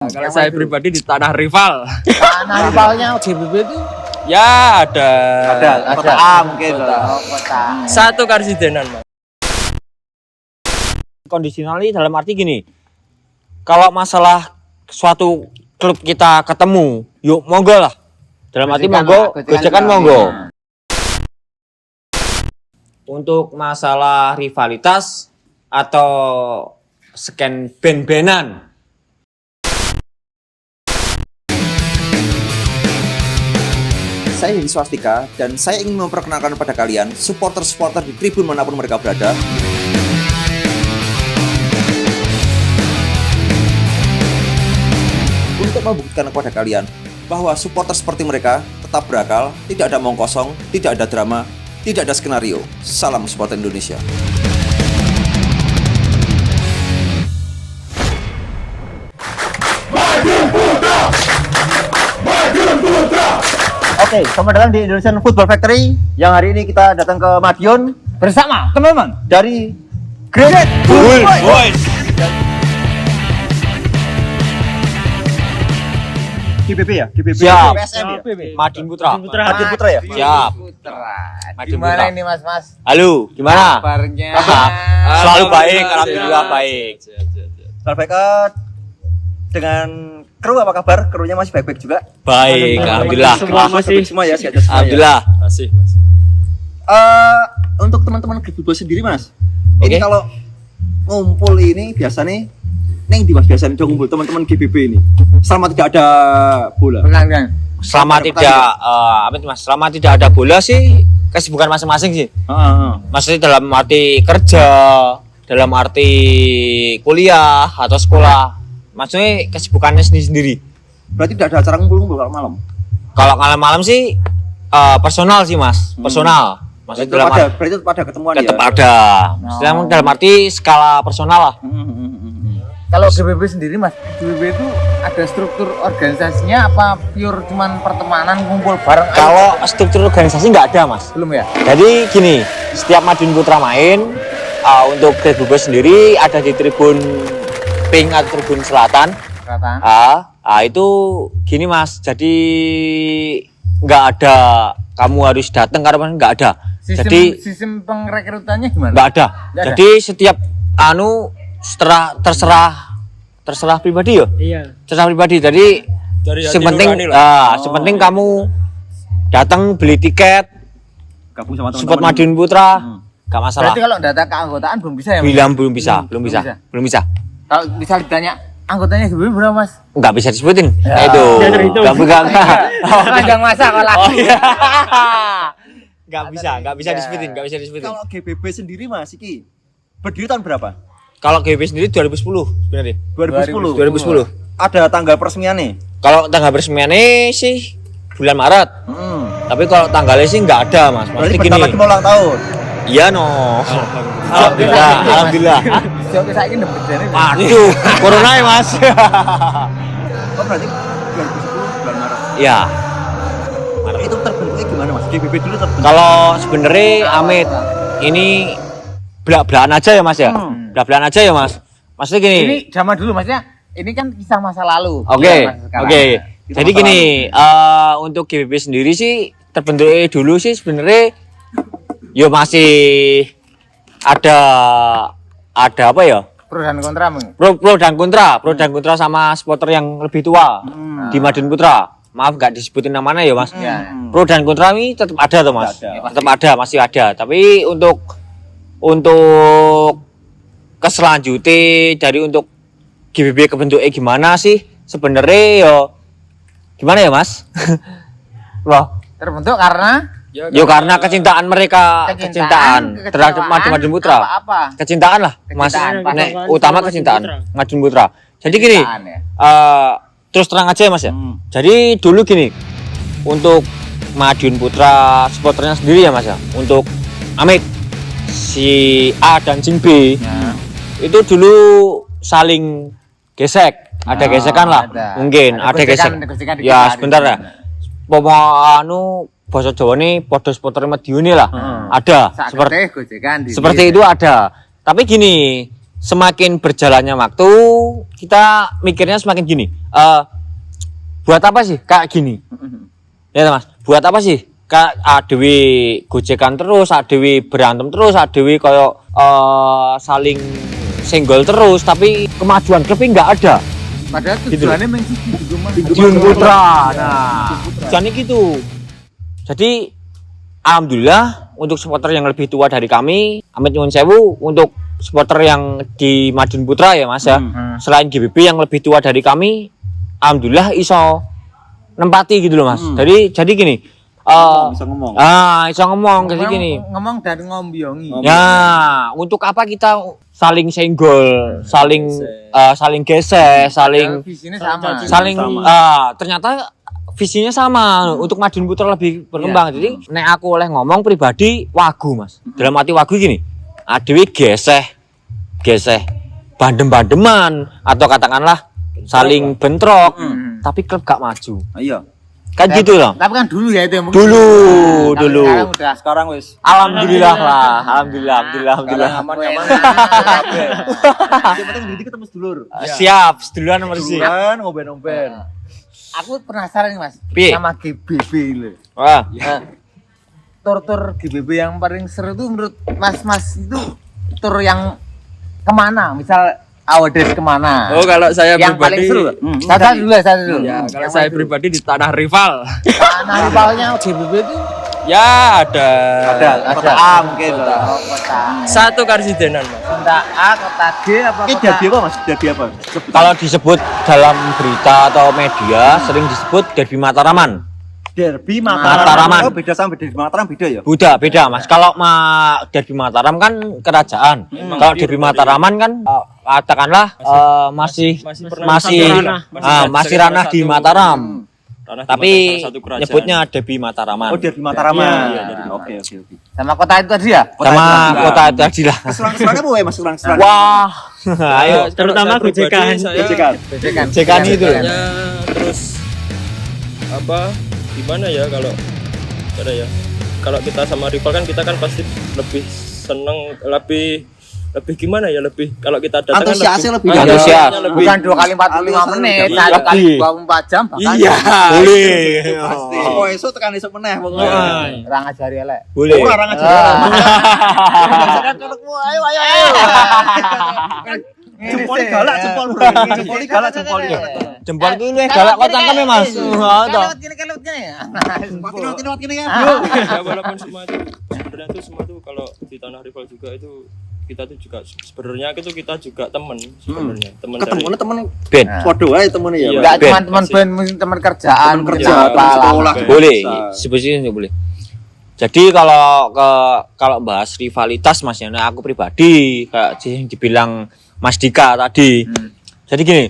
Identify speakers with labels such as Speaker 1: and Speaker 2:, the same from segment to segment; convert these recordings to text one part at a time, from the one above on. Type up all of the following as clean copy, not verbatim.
Speaker 1: Kalau saya pribadi di tanah rival.
Speaker 2: Tanah rivalnya GBB itu
Speaker 1: Ya ada.
Speaker 3: Kota A mungkin.
Speaker 2: kota.
Speaker 1: Satu karsidenan, Mas.
Speaker 3: Kondisionali dalam arti gini. Kalau masalah suatu klub kita ketemu, yuk monggo lah. Dalam arti monggo, gojekan monggo. Untuk masalah rivalitas atau scan ben-benan.
Speaker 4: Saya Hedi Swastika dan saya ingin memperkenalkan kepada kalian supporter-supporter di tribun manapun mereka berada. Untuk membuktikan kepada kalian bahwa supporter seperti mereka tetap berakal, tidak ada omong kosong, tidak ada drama, tidak ada skenario. Salam supporter Indonesia.
Speaker 5: Oke, selamat datang di Indonesian Football Factory. Yang hari ini kita datang ke Madiun bersama teman-teman dari Great Bull Boys. GBB ya? GBB.
Speaker 3: Siap.
Speaker 5: PSM ya?
Speaker 3: Madiun Putra.
Speaker 5: Madiun Putra ya?
Speaker 3: Siap. Madiun
Speaker 2: Gimana
Speaker 3: Putra.
Speaker 2: ini Mas?
Speaker 3: Halo, gimana?
Speaker 2: Kabarnya?
Speaker 3: Selalu baik, alhamdulillah baik.
Speaker 5: Selamat baik dengan kru apa kabar? Krunya masih baik-baik juga?
Speaker 3: Baik, alhamdulillah.
Speaker 5: Semua masih semua ya, sehat semua ya.
Speaker 3: Alhamdulillah.
Speaker 1: Masih.
Speaker 5: Untuk teman-teman Great Bull Boys sendiri Mas,
Speaker 3: Oke.
Speaker 5: ini kalau ngumpul ini biasa nih, neng di Mas biasanya udah ngumpul teman-teman GBB ini. Selama tidak ada bola.
Speaker 2: Benar.
Speaker 3: Selama tidak apa itu Mas? Selama tidak ada bola sih kesibukan masing-masing sih. Maksudnya dalam arti kerja, dalam arti kuliah atau sekolah. Maksudnya kesibukannya sendiri-sendiri.
Speaker 5: Berarti tidak ada acara ngumpul-ngumpul kalau malam.
Speaker 3: Kalau malam sih personal sih Mas, personal. Maksudnya dalam arti
Speaker 5: Berarti tetap ada ketemuan ya.
Speaker 3: tetap ada. Maksudnya dalam arti skala personal lah.
Speaker 2: Kalau GBB sendiri Mas, GBB itu ada struktur organisasinya apa pure cuman pertemanan kumpul bareng?
Speaker 3: Kalau struktur organisasi nggak ada Mas.
Speaker 2: Belum ya?
Speaker 3: Jadi gini, setiap Madiun Putra main untuk Great Bull Boys sendiri ada di tribun Pink atau tribun selatan. Itu gini Mas. Jadi nggak ada kamu harus datang karena nggak ada.
Speaker 2: Sistem pengrekrutannya gimana?
Speaker 3: Nggak ada.
Speaker 2: Nggak ada.
Speaker 3: Jadi setiap terserah pribadi ya.
Speaker 1: Iya.
Speaker 3: Terserah pribadi. Jadi
Speaker 1: Dari hati
Speaker 3: yang penting
Speaker 1: nurani lah.
Speaker 3: yang penting kamu datang beli tiket
Speaker 5: Gabung sama teman-teman.
Speaker 3: support Madiun Putra. Gak masalah.
Speaker 2: Berarti kalau data keanggotaan belum bisa ya Mas?
Speaker 3: Belum bisa.
Speaker 2: Kalau bisa ditanya anggotanya GBB berapa Mas?
Speaker 3: Nggak bisa disebutin. Nah, itu. Nggak pegang.
Speaker 2: Pegang masa kalau lagu.
Speaker 3: Oh iya. Nggak bisa disebutin.
Speaker 5: Kalau GBB sendiri Mas iki berdiri tahun berapa?
Speaker 3: Kalau GBB sendiri 2010 sebenarnya.
Speaker 5: 2010. Ada tanggal peresmiannya?
Speaker 3: Kalau tanggal peresmiannya sih bulan Maret. Tapi kalau tanggalnya sih nggak ada Mas.
Speaker 5: Berarti
Speaker 3: Maksudnya
Speaker 5: bentar lagi mau ulang tahun.
Speaker 3: Iya no. Alhamdulillah.
Speaker 2: Oke, saya ingin dapat
Speaker 3: Aduh, corona ya Mas.
Speaker 5: Oh berarti 2010 bulan Maret.
Speaker 3: Iya.
Speaker 5: Itu terbentuknya gimana Mas? GBB dulu terbentuk.
Speaker 3: Kalau sebenarnya Amit ini belak-belakan aja ya Mas ya. Belak-belakan aja ya Mas. Maksudnya gini.
Speaker 2: Ini zaman dulu maksudnya ini kan kisah masa lalu.
Speaker 3: Oke.
Speaker 2: Sekarang.
Speaker 3: Jadi gini, untuk GBB sendiri sih terbentuknya dulu sih sebenarnya yo masih ada apa ya?
Speaker 2: Pro dan kontra mungkin.
Speaker 3: Pro dan kontra sama supporter yang lebih tua di Madiun Putra. Maaf nggak disebutin namanya ya Mas. Pro dan kontra ini tetap ada tuh Mas. Tetap ada, masih ada. Tapi untuk keselanjutnya dari untuk GBB kebentuknya gimana sih? Sebenarnya yo gimana ya Mas? Wah,
Speaker 2: Terbentuk karena
Speaker 3: yo karena kecintaan mereka, terhadap Madiun Putra.
Speaker 2: Apa?
Speaker 3: Kecintaan lah, Mas.
Speaker 2: Kecintaan,
Speaker 3: Nek,
Speaker 1: Madiun
Speaker 3: utama
Speaker 1: Putra.
Speaker 3: kecintaan Madiun Putra. Jadi gini,
Speaker 2: Kecintaan, ya.
Speaker 3: terus terang aja ya Mas ya. Jadi dulu gini, untuk Madiun Putra supporternya sendiri ya Mas ya. Untuk Amit, si A dan si B itu dulu saling gesek. Ada gesekan lah, mungkin ada gesek. Ya sebentar ya. Bahasa Jawa ini podo supporter Madiun lah. Ada seperti itu ada. Tapi gini, semakin berjalannya waktu kita mikirnya semakin gini. Buat apa sih kayak gini? Ya Mas, buat apa sih? Kayak adewe gojekan terus, adewe berantem terus, adewe koyo saling senggol terus, tapi kemajuan klubnya nggak ada.
Speaker 2: Padahal
Speaker 3: Gitu.
Speaker 2: tujuannya mencicipi
Speaker 3: Madiun Putra. Nah, tujuannya gitu. Jadi alhamdulillah untuk supporter yang lebih tua dari kami, amit nyuwun sewu untuk supporter yang di Madiun Putra ya Mas ya. Selain GBB yang lebih tua dari kami, alhamdulillah iso nempati gitu loh Mas. Jadi gini,
Speaker 5: Bisa ngomong.
Speaker 3: iso ngomong kayak gini.
Speaker 2: ngomong dan ngombyongi.
Speaker 3: Ya, untuk apa kita saling senggol, saling gesek, saling
Speaker 2: Visinya sama.
Speaker 3: ternyata visinya sama untuk Madiun Putra lebih berkembang. Jadi nek aku oleh ngomong pribadi wagu Mas. Dalam arti wagu gini, adewe gesek, bandem-bandeman atau katakanlah saling bentrok, tapi klub gak maju.
Speaker 5: Iya.
Speaker 3: Kan gitu loh.
Speaker 2: Tapi kan dulu ya itu yang
Speaker 3: Dulu.
Speaker 2: Sekarang udah.
Speaker 5: Sekarang wis
Speaker 3: Alhamdulillah lah, alhamdulillah.
Speaker 5: aman-aman. Yang penting didik ketemu sedulur.
Speaker 3: Siap, seduluan nomor sih.
Speaker 5: Kan ngoben-ngoben.
Speaker 2: Aku penasaran nih Mas.
Speaker 3: Piye?
Speaker 2: Sama GBB loh.
Speaker 3: Wah,
Speaker 2: Tur GBB yang paling seru tuh menurut Mas itu tur yang kemana? Misal Awades kemana?
Speaker 1: Oh, kalau saya
Speaker 2: yang
Speaker 1: pribadi,
Speaker 2: paling seru. Satu dulu.
Speaker 1: ya
Speaker 2: Yang
Speaker 1: kalau saya
Speaker 2: paling
Speaker 1: pribadi di tanah rival.
Speaker 2: seru. Karena rivalnya GBB itu
Speaker 1: Ya ada.
Speaker 5: Kota A mungkin.
Speaker 2: kota
Speaker 1: Satu Karsidenan, Mas.
Speaker 2: kota A, kota G apa
Speaker 5: Ini
Speaker 2: kota?
Speaker 5: derby apa Mas? Derby apa?
Speaker 3: kalau disebut dalam berita atau media sering disebut derby Mataraman.
Speaker 5: Derby
Speaker 3: Mataraman.
Speaker 5: Oh, beda sama derby Mataram beda ya?
Speaker 3: Beda Mas. Kalau derby Mataram kan kerajaan. Kalau derby Mataraman kan katakanlah masih ranah di Mataram. Tapi nyebutnya derby Mataraman.
Speaker 5: Oh, derby Mataraman.
Speaker 1: Iya,
Speaker 5: Oke.
Speaker 2: Sama kota itu tadi ya?
Speaker 3: Sama kota tadi lah.
Speaker 5: Keseruan-keseruannya apa ya Mas? Keseruan.
Speaker 3: Wah, ayo
Speaker 1: terutama gojekan.
Speaker 5: Gojekan.
Speaker 3: Jekan itu ya.
Speaker 1: Ya, terus apa? Gimana ya kalau ada ya? Kalau kita sama rival kan kita kan pasti lebih seneng, lebih gimana ya, lebih kalau kita datang
Speaker 5: Antusiasnya lebih.
Speaker 3: Antusias.
Speaker 2: Bukan 2 kali 45 menit, 1 kali 24 jam bahkan.
Speaker 1: Iya.
Speaker 3: Boleh.
Speaker 5: Pasti. Oh, esuk tekan esuk meneh pokoknya.
Speaker 2: Orang ngajari elek.
Speaker 3: Boleh.
Speaker 5: Orang aja. Ayo. Jempol galak jempol. Jempol galak jempol.
Speaker 3: Jempol itu lu galak kok cangkeme Mas.
Speaker 2: Kelewat gini ya.
Speaker 5: Lewat gini ya.
Speaker 1: Ya walaupun semua itu sebenarnya itu semua itu kalau di tanah rival juga itu kita tuh juga sebenarnya itu kita juga teman sebenarnya teman
Speaker 5: Ketemu temen
Speaker 3: Ben.
Speaker 5: podo ae temene ya.
Speaker 1: Iya.
Speaker 2: Enggak
Speaker 3: Ben.
Speaker 2: cuma teman band, mungkin teman kerjaan,
Speaker 5: Teman kerja,
Speaker 2: mungkin
Speaker 5: teman
Speaker 2: apa
Speaker 5: sekolah.
Speaker 2: lah.
Speaker 3: Boleh,
Speaker 1: Bisa.
Speaker 3: sebetulnya boleh. Jadi kalau bahas rivalitas Mas ya, nah aku pribadi kayak yang dibilang Mas Dika tadi. Jadi gini,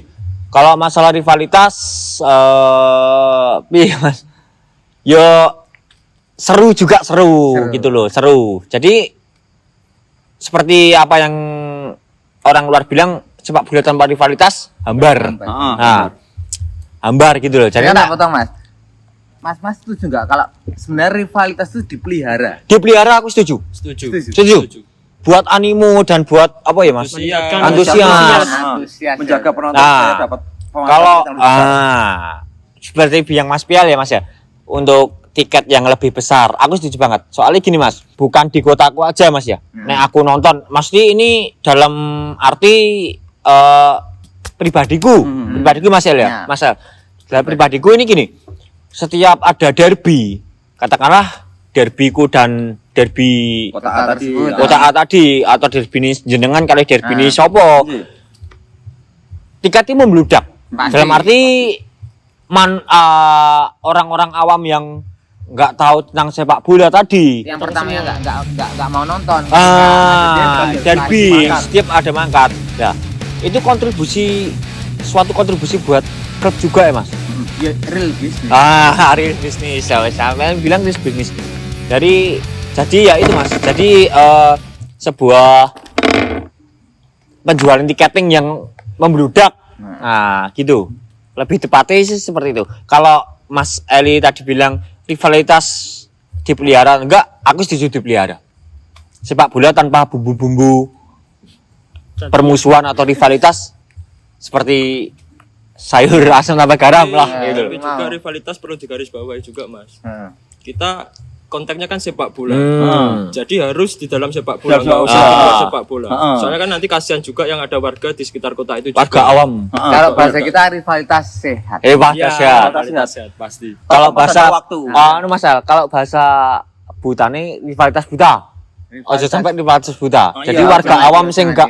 Speaker 3: kalau masalah rivalitas piye Mas? Yo seru juga seru gitu loh, seru. Jadi seperti apa yang orang luar bilang sepak bola tanpa rivalitas hambar.
Speaker 5: Heeh.
Speaker 3: Nah, hambar gitu loh. Jadi
Speaker 2: Saya tak potong Mas. Mas setuju nggak kalau sebenarnya rivalitas itu dipelihara?
Speaker 3: dipelihara aku setuju.
Speaker 1: setuju.
Speaker 3: Setuju. Buat animo dan buat apa ya Mas? Antusias.
Speaker 2: Antusias.
Speaker 5: Menjaga penonton
Speaker 3: Nah,
Speaker 5: saya dapat pemasukan
Speaker 3: Kalau
Speaker 5: yang lebih besar.
Speaker 3: seperti yang Mas Pial ya Mas ya, untuk tiket yang lebih besar, aku setuju banget. Soalnya gini Mas, bukan di kotaku aja Mas ya. Nek aku nonton, mesti ini dalam arti pribadiku, Mas El ya, Mas El. Dalam pribadiku ini gini, setiap ada derby, katakanlah derbyku dan derby
Speaker 5: Kota A tadi.
Speaker 2: tersebut.
Speaker 3: kota A tadi atau derby ini jenengan kali derby ini sopo,
Speaker 5: Iya.
Speaker 3: tiketnya membludak.
Speaker 2: Pasti.
Speaker 3: Dalam arti orang-orang awam yang nggak tahu tentang sepak bola tadi.
Speaker 2: Yang pertama yang nggak mau nonton.
Speaker 3: Derby setiap ada mangkat. Ya, itu suatu kontribusi buat klub juga ya Mas.
Speaker 2: Ya, real business.
Speaker 3: Real bisnis. Saya bilang real bisnis. Jadi ya itu Mas. Jadi sebuah penjualan tiketing yang membludak. Nah, gitu. Lebih tepatnya sih seperti itu. Kalau Mas Eli tadi bilang rivalitas dipelihara, enggak, aku setuju dipelihara. Sepak bola tanpa bumbu-bumbu permusuhan atau rivalitas seperti sayur asam tambah garam lah gitu.
Speaker 1: Tapi juga rivalitas perlu digarisbawahi juga, Mas.
Speaker 2: Heeh.
Speaker 1: Kita konteksnya kan sepak bola.
Speaker 3: Hmm.
Speaker 1: Jadi harus di dalam sepak bola,
Speaker 5: Siap,
Speaker 1: nggak usah
Speaker 3: siap.
Speaker 1: di luar sepak bola.
Speaker 5: Ah.
Speaker 1: Soalnya kan nanti kasihan juga yang ada warga di sekitar kota itu juga.
Speaker 3: Warga awam.
Speaker 2: Kalau bahasa kita rivalitas sehat.
Speaker 3: Bahasa sehat.
Speaker 1: rivalitas sehat pasti.
Speaker 3: Kalau bahasa
Speaker 5: waktu.
Speaker 3: kalau bahasa butane rivalitas buta. Aja sampai rivalitas buta.
Speaker 5: Oh,
Speaker 3: Jadi
Speaker 5: iya,
Speaker 3: warga
Speaker 2: jangan,
Speaker 3: awam sing
Speaker 2: jangan,
Speaker 3: enggak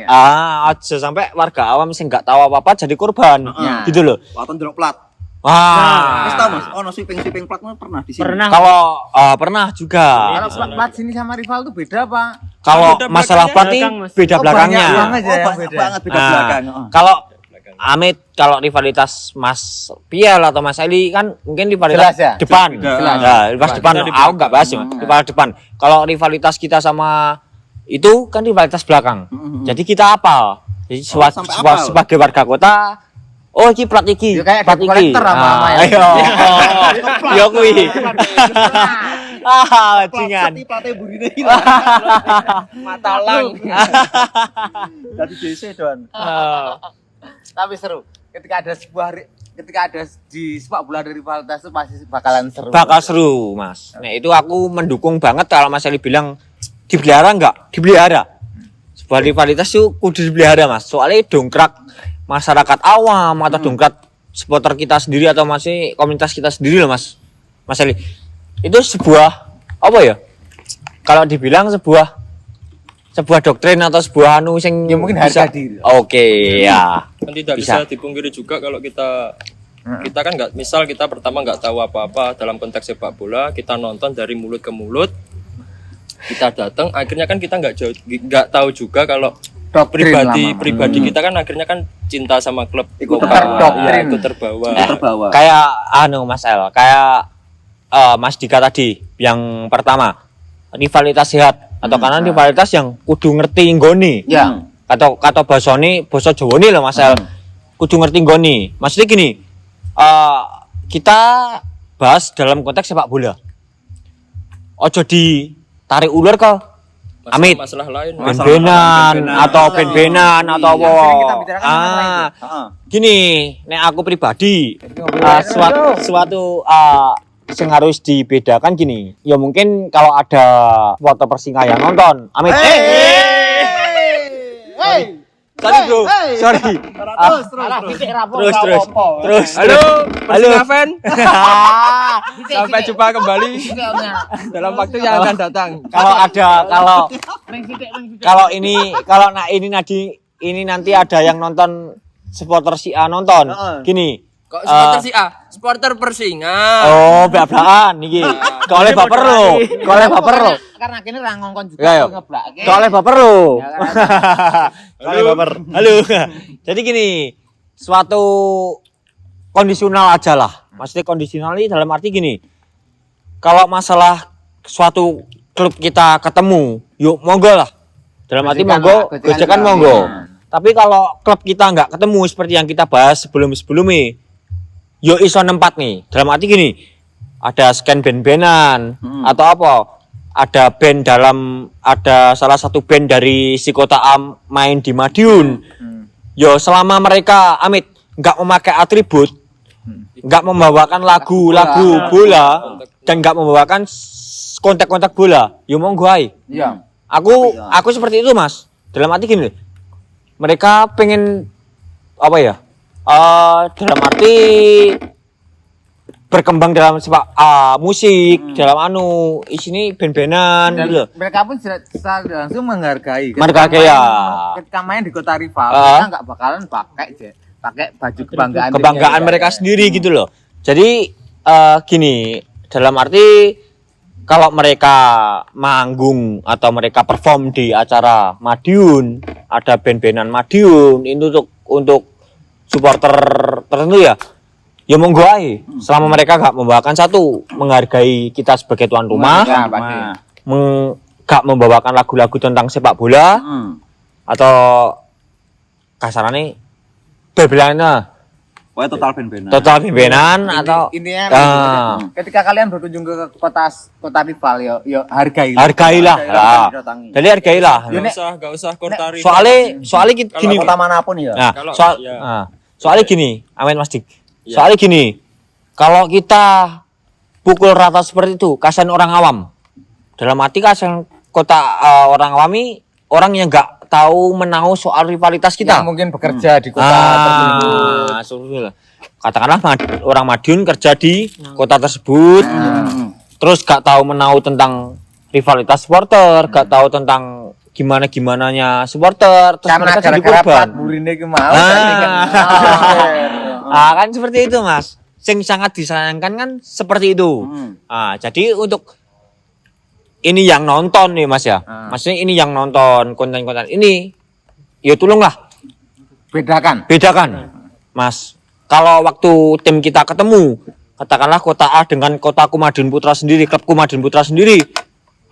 Speaker 3: aja sampai warga awam sing enggak tahu apa-apa jadi korban.
Speaker 2: Iya.
Speaker 3: Gitu loh.
Speaker 5: Waton delok plat.
Speaker 3: Wah.
Speaker 5: Wis tau Mas, ono sweeping plat pernah di sini.
Speaker 3: Kalau pernah juga.
Speaker 2: Kalau plat sini sama rival tuh beda, Pak.
Speaker 3: Kalau
Speaker 1: Beda
Speaker 3: masalah
Speaker 1: belakangnya.
Speaker 3: plat ini beda
Speaker 2: Oh,
Speaker 3: belakangnya.
Speaker 2: banyak banget.
Speaker 5: Oh,
Speaker 2: yang
Speaker 5: banyak
Speaker 2: beda.
Speaker 5: banget beda
Speaker 3: Nah,
Speaker 5: belakang.
Speaker 3: kalau Amit, kalau rivalitas Mas Pial atau Mas Eli kan mungkin rivalitas
Speaker 2: Jelas ya?
Speaker 3: depan.
Speaker 5: Jelas.
Speaker 3: Nah, rivalitas depan.
Speaker 1: Kita di
Speaker 3: Aku nggak bahas ya, rivalitas depan. Kalau rivalitas kita sama itu kan rivalitas belakang. Jadi kita apal. Jadi
Speaker 5: sampai apal.
Speaker 3: sebagai warga kota, oh iki plat iki,
Speaker 2: Ya, kayak
Speaker 3: plat
Speaker 2: debt
Speaker 3: iki.
Speaker 2: collector sama ya.
Speaker 3: Ayo. Yo kuwi. Ah, bajingan.
Speaker 5: Plate burine hilang.
Speaker 3: Matalang.
Speaker 5: Dadi DC don.
Speaker 2: Tapi seru. Ketika ada di sepak bola ada rivalitas itu pasti bakalan seru.
Speaker 3: Bakal seru, Mas. Nah, itu aku mendukung banget kalau Mas Eli bilang dipelihara enggak? Dipelihara. Sebuah rivalitas itu kudu dipelihara, Mas. Soalnya dongkrak masyarakat awam atau dongkrak supporter kita sendiri atau masih komunitas kita sendiri loh, Mas. Mas Eli. Itu sebuah apa ya? Kalau dibilang sebuah doktrin atau sebuah anu sing
Speaker 2: Ya, mungkin harga diri.
Speaker 3: Oke, ya.
Speaker 1: Kan tidak
Speaker 3: Bisa.
Speaker 1: bisa dipungkiri juga kalau kita kan nggak, misal kita pertama nggak tahu apa-apa dalam konteks sepak bola, kita nonton dari mulut ke mulut, kita datang, akhirnya kan kita nggak tahu juga kalau
Speaker 2: Doktrin
Speaker 1: pribadi kita kan akhirnya kan cinta sama klub
Speaker 5: Ikut
Speaker 1: lokal,
Speaker 2: terdoktrin.
Speaker 1: ya, ikut terbawa.
Speaker 5: Terbawa.
Speaker 3: Kayak anu Mas El, kayak Mas Dika tadi yang pertama rivalitas sehat atau karena rivalitas yang kudu ngerti nggone.
Speaker 2: Ya.
Speaker 3: Kata basone basa Jawane lho Mas El. Kudu ngerti nggone. Maksudnya gini, kita bahas dalam konteks sepak bola. Ojo ditarik ulur ke Amit.
Speaker 1: Masalah lain.
Speaker 3: Ben-benan atau ben-benan atau apa.
Speaker 2: Sering kita bicarakan masalah itu.
Speaker 5: Heeh.
Speaker 3: Gini, nek aku pribadi suatu yang harus dibedakan gini. Ya mungkin kalau ada supporter Persinga yang nonton, Amit. Sorry bro, sorry. Terus.
Speaker 1: Halo, Persija fan.
Speaker 2: Sampai
Speaker 1: Jumpa kembali dalam waktu yang akan datang.
Speaker 3: Kalau ini nanti ada yang nonton supporter si A nonton. Gini.
Speaker 1: Kok supporter si A? Supporter Persinga.
Speaker 3: Oh, belak-belakan iki. Kole baper lo.
Speaker 2: Karena kini ra ngongkon juga
Speaker 3: Ya, ya.
Speaker 2: ngeblake.
Speaker 3: Kole baper lo.
Speaker 1: Halo, baper.
Speaker 3: Halo. Jadi gini, suatu kondisional aja lah. Maksudnya kondisional ini dalam arti gini. Kalau masalah suatu klub kita ketemu, yuk monggo lah. Dalam arti
Speaker 2: Gojekan
Speaker 3: monggo,
Speaker 2: lah,
Speaker 3: gojekan
Speaker 2: lah.
Speaker 3: monggo. Tapi kalau klub kita nggak ketemu seperti yang kita bahas sebelumnya, yuk iso nempat nih. Dalam arti gini, ada scan band-bandan atau apa? Ada salah satu band dari si kota A main di Madiun. Yo selama mereka Amit nggak memakai atribut, nggak membawakan lagu-lagu bola dan nggak membawakan kontak-kontak bola, yo monggo ae.
Speaker 2: Iya.
Speaker 3: Aku seperti itu Mas. Dalam arti gini, mereka pengen apa ya? Dalam arti berkembang dalam sepak musik, dalam isini band-bandan
Speaker 2: Dan
Speaker 3: gitu loh.
Speaker 2: mereka pun secara langsung menghargai.
Speaker 3: Menghargai, ya.
Speaker 2: Ketika main di kota rival,
Speaker 3: Ah.
Speaker 2: mereka nggak bakalan pakai baju kebanggaan.
Speaker 3: Kebanggaan mereka sendiri gitu loh. Jadi gini, dalam arti kalau mereka manggung atau mereka perform di acara Madiun, ada band-bandan Madiun itu untuk supporter tertentu ya. Ya monggo ae. Selama mereka gak membawakan satu, menghargai kita sebagai tuan rumah,
Speaker 2: Ya, pasti.
Speaker 3: gak membawakan lagu-lagu tentang sepak bola atau kasarannya bel-belannya
Speaker 4: Pokoknya total ben-benan.
Speaker 3: Total ben-benan atau
Speaker 2: intinya
Speaker 3: Ah.
Speaker 2: ketika kalian berkunjung ke kota rival yo hargailah.
Speaker 3: hargailah. Ah.
Speaker 2: Didatangi.
Speaker 3: Jadi hargailah.
Speaker 1: Gak usah kota rival.
Speaker 3: Soalnya gini.
Speaker 5: Kota manapun ya.
Speaker 3: Nah,
Speaker 1: Kalau- ya.
Speaker 3: soalnya gini, Amin Mas Dik.
Speaker 1: Ya.
Speaker 3: Soalnya gini, kalau kita pukul rata seperti itu, kasihan orang awam. Dalam arti kasihan orang awami, orang yang nggak tahu menahu soal rivalitas
Speaker 2: Yang
Speaker 3: kita.
Speaker 2: mungkin bekerja di kota tersebut.
Speaker 3: Tersebut. Katakanlah orang Madiun kerja di kota tersebut, terus gak tahu menahu tentang rivalitas supporter, gak tahu tentang gimananya supporter, terus
Speaker 2: Karena
Speaker 3: mereka jadi
Speaker 2: gara-gara
Speaker 3: korban.
Speaker 2: plat burine ki mau
Speaker 3: Ah.
Speaker 2: tadi kan.
Speaker 3: Kan seperti itu Mas. Sing sangat disayangkan kan seperti itu. Jadi untuk ini yang nonton nih Mas ya. Maksudnya ini yang nonton konten-konten ini, ya tolonglah
Speaker 2: Bedakan.
Speaker 3: Mas. Kalau waktu tim kita ketemu, katakanlah kota A dengan kotaku Madiun Putra sendiri, klubku Madiun Putra sendiri,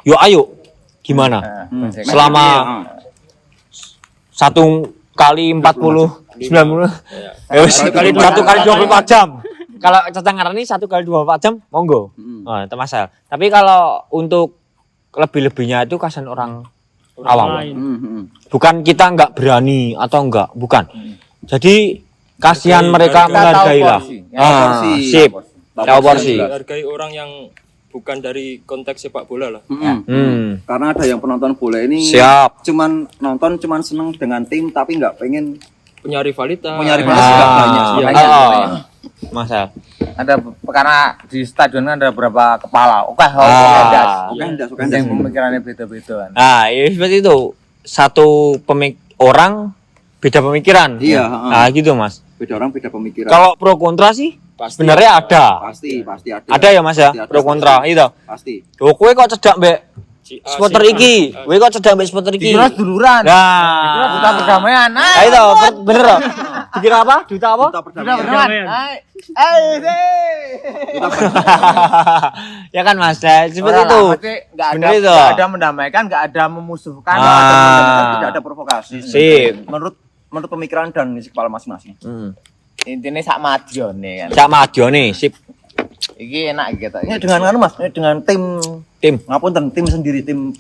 Speaker 3: yo ayo, gimana? Selama 1 kali 40, 90, satu kali 24 jam. Kalau Cacangaran ini 1 kali 24 jam, monggo. Itu masalah. Tapi kalau untuk lebih-lebihnya itu kasihan orang awam. Bukan kita nggak berani atau enggak, bukan. Jadi kasihan mereka menghargailah. Sip. Tahu porsi.
Speaker 1: Hargai orang yang bukan dari konteks sepak bola lah.
Speaker 4: Karena ada yang penonton bola ini
Speaker 3: Siap.
Speaker 4: cuman seneng dengan tim tapi nggak pengen
Speaker 1: Punya rivalitas.
Speaker 4: punya rivalitas juga banyak.
Speaker 3: Masalah.
Speaker 2: Ada karena di stadion kan ada beberapa kepala. Oke,
Speaker 4: Oke,
Speaker 2: yang pemikirannya beda-beda kan.
Speaker 3: Ya seperti itu. Satu orang beda pemikiran.
Speaker 4: Iya,
Speaker 3: gitu Mas.
Speaker 4: Beda orang beda pemikiran.
Speaker 3: Kalau pro kontra sih
Speaker 1: Pasti
Speaker 3: sebenarnya ada.
Speaker 4: Pasti ada.
Speaker 3: Ada ya Mas ya,
Speaker 4: Pasti ada,
Speaker 3: pro kontra itu.
Speaker 4: Pasti.
Speaker 3: Loh, kowe kok cedak mbek
Speaker 1: Si A,
Speaker 3: supporter
Speaker 1: si A.
Speaker 3: iki? Kowe kok cedak mbek supporter iki?
Speaker 2: Dikira duluran. Dikira duta
Speaker 3: Nah.
Speaker 2: perdamaian.
Speaker 3: Itu bener loh. Dikira apa? Duta apa?
Speaker 4: Kita
Speaker 2: Duta
Speaker 4: perdamaian.
Speaker 2: perdamaian.
Speaker 3: Ya kan Mas, nah, seperti itu.
Speaker 2: Enggak
Speaker 3: Bener itu.
Speaker 2: ada mendamaikan, enggak ada memusuhkan,
Speaker 4: Tidak ada provokasi.
Speaker 3: Sip.
Speaker 4: Menurut pemikiran dan isi kepala masing-masing.
Speaker 2: Intinya sak madion nih kan.
Speaker 3: Cak Madio nih, sip.
Speaker 2: Iki enak gitu.
Speaker 4: Ini dengan anu Mas, ini dengan tim ngapunten, tim sendiri, tim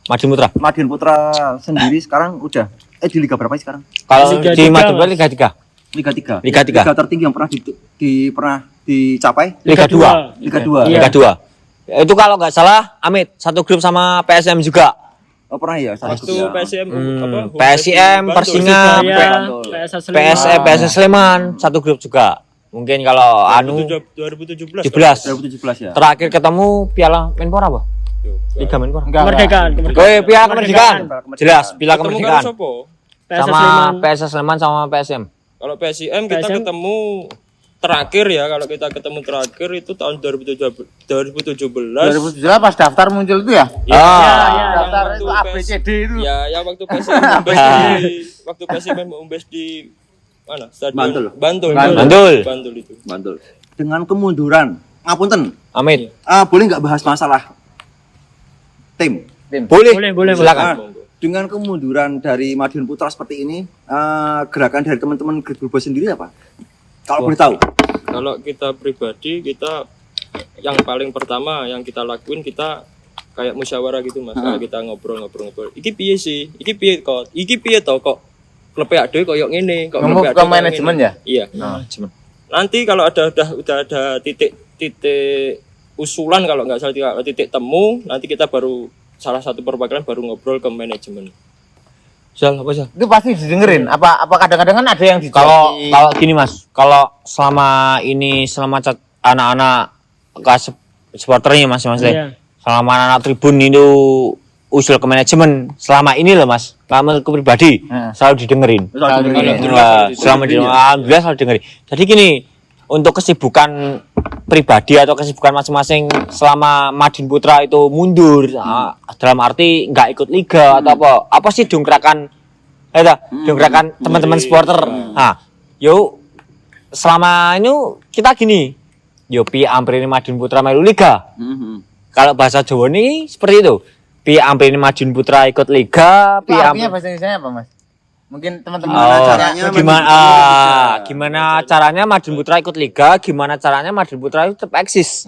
Speaker 3: Madiun Putra.
Speaker 4: Madiun Putra sendiri sekarang udah di liga berapa sih sekarang?
Speaker 3: Kalau
Speaker 6: Liga
Speaker 3: di
Speaker 6: 3,
Speaker 3: Madiun Putra
Speaker 6: Mas.
Speaker 3: Liga 3.
Speaker 4: Liga 3.
Speaker 3: Liga 3.
Speaker 4: Liga tertinggi yang pernah dicapai
Speaker 3: Liga 2.
Speaker 4: Liga 2.
Speaker 6: Iya.
Speaker 3: Liga 2. Itu kalau nggak salah Amit satu grup sama PSM juga.
Speaker 4: Oh pernah ya?
Speaker 1: Waktu PSM apa?
Speaker 3: PSIM,
Speaker 1: Bantul.
Speaker 3: Persingap,
Speaker 6: Persija, PSS Sleman.
Speaker 3: PSS Sleman satu grup juga. Mungkin kalau
Speaker 1: 2017.
Speaker 3: 2017
Speaker 4: 2017 ya.
Speaker 3: terakhir ketemu Piala Menpora apa? Liga Menpora.
Speaker 6: Kemerdekaan.
Speaker 3: Piala Kemerdekaan. Jelas, Piala
Speaker 1: Ketemu
Speaker 3: Kemerdekaan.
Speaker 1: karo sopo?
Speaker 6: PSS
Speaker 3: Sama
Speaker 6: Sleman.
Speaker 3: PSS Sleman sama PSM.
Speaker 1: Kalau PSIM kita
Speaker 6: PSM.
Speaker 1: ketemu terakhir ya, kalau kita ketemu terakhir itu tahun 2017.
Speaker 2: 2017 pas daftar muncul itu ya?
Speaker 1: Ya, yang
Speaker 2: Daftar
Speaker 1: waktu
Speaker 2: itu ABCD itu.
Speaker 1: Ya, yang waktu PSM umbes di waktu PSM umbes di mana? Stadion
Speaker 4: Bantul.
Speaker 1: Bantul itu.
Speaker 4: Bantul. Dengan kemunduran, ngapunten,
Speaker 3: Amit.
Speaker 4: boleh nggak bahas masalah tim?
Speaker 6: Boleh.
Speaker 3: Silakan.
Speaker 4: Dengan kemunduran dari Madiun Putra seperti ini, gerakan dari teman-teman Great Bulbos sendiri apa? Kalau boleh tahu.
Speaker 1: Kalau kita pribadi, kita yang paling pertama yang kita lakuin, kita kayak musyawarah gitu Mas. Kayak kita ngobrol. Iki piye sih? Iki piye kok? Iki piye to kok? Klub ade koyo ngene, kok
Speaker 2: Ngomong
Speaker 1: klub
Speaker 2: ke
Speaker 1: ade
Speaker 2: manajemen
Speaker 1: koyo
Speaker 2: ya?
Speaker 1: ngene. Iya. Nanti kalau udah ada titik usulan, kalau nggak salah titik temu, nanti kita baru salah satu perwakilan baru ngobrol ke manajemen.
Speaker 3: Sal, apa Sal?
Speaker 2: Itu pasti didengerin. Apa kadang-kadang kan ada yang
Speaker 3: Kalau gini Mas, kalau selama anak-anak supporternya Mas,
Speaker 6: Iya.
Speaker 3: selama anak tribun itu usul ke manajemen, selama ini loh Mas, menurutku pribadi selalu didengerin. Alhamdulillah selalu dengerin. Jadi gini, untuk kesibukan pribadi atau kesibukan masing-masing selama Madiun Putra itu mundur, dalam arti nggak ikut liga atau apa sih dongkrakan teman-teman supporter. Yuk selama ini kita gini, yuk pi amprini Madiun Putra melu liga. Kalau bahasa Jawa ini seperti itu. Pi amprini Madiun Putra ikut liga,
Speaker 2: Itu artinya bahasa Indonesia apa Mas? Mungkin teman-teman
Speaker 4: caranya
Speaker 3: gimana caranya Madiun Putra ikut liga, gimana caranya Madiun Putra itu tetap eksis.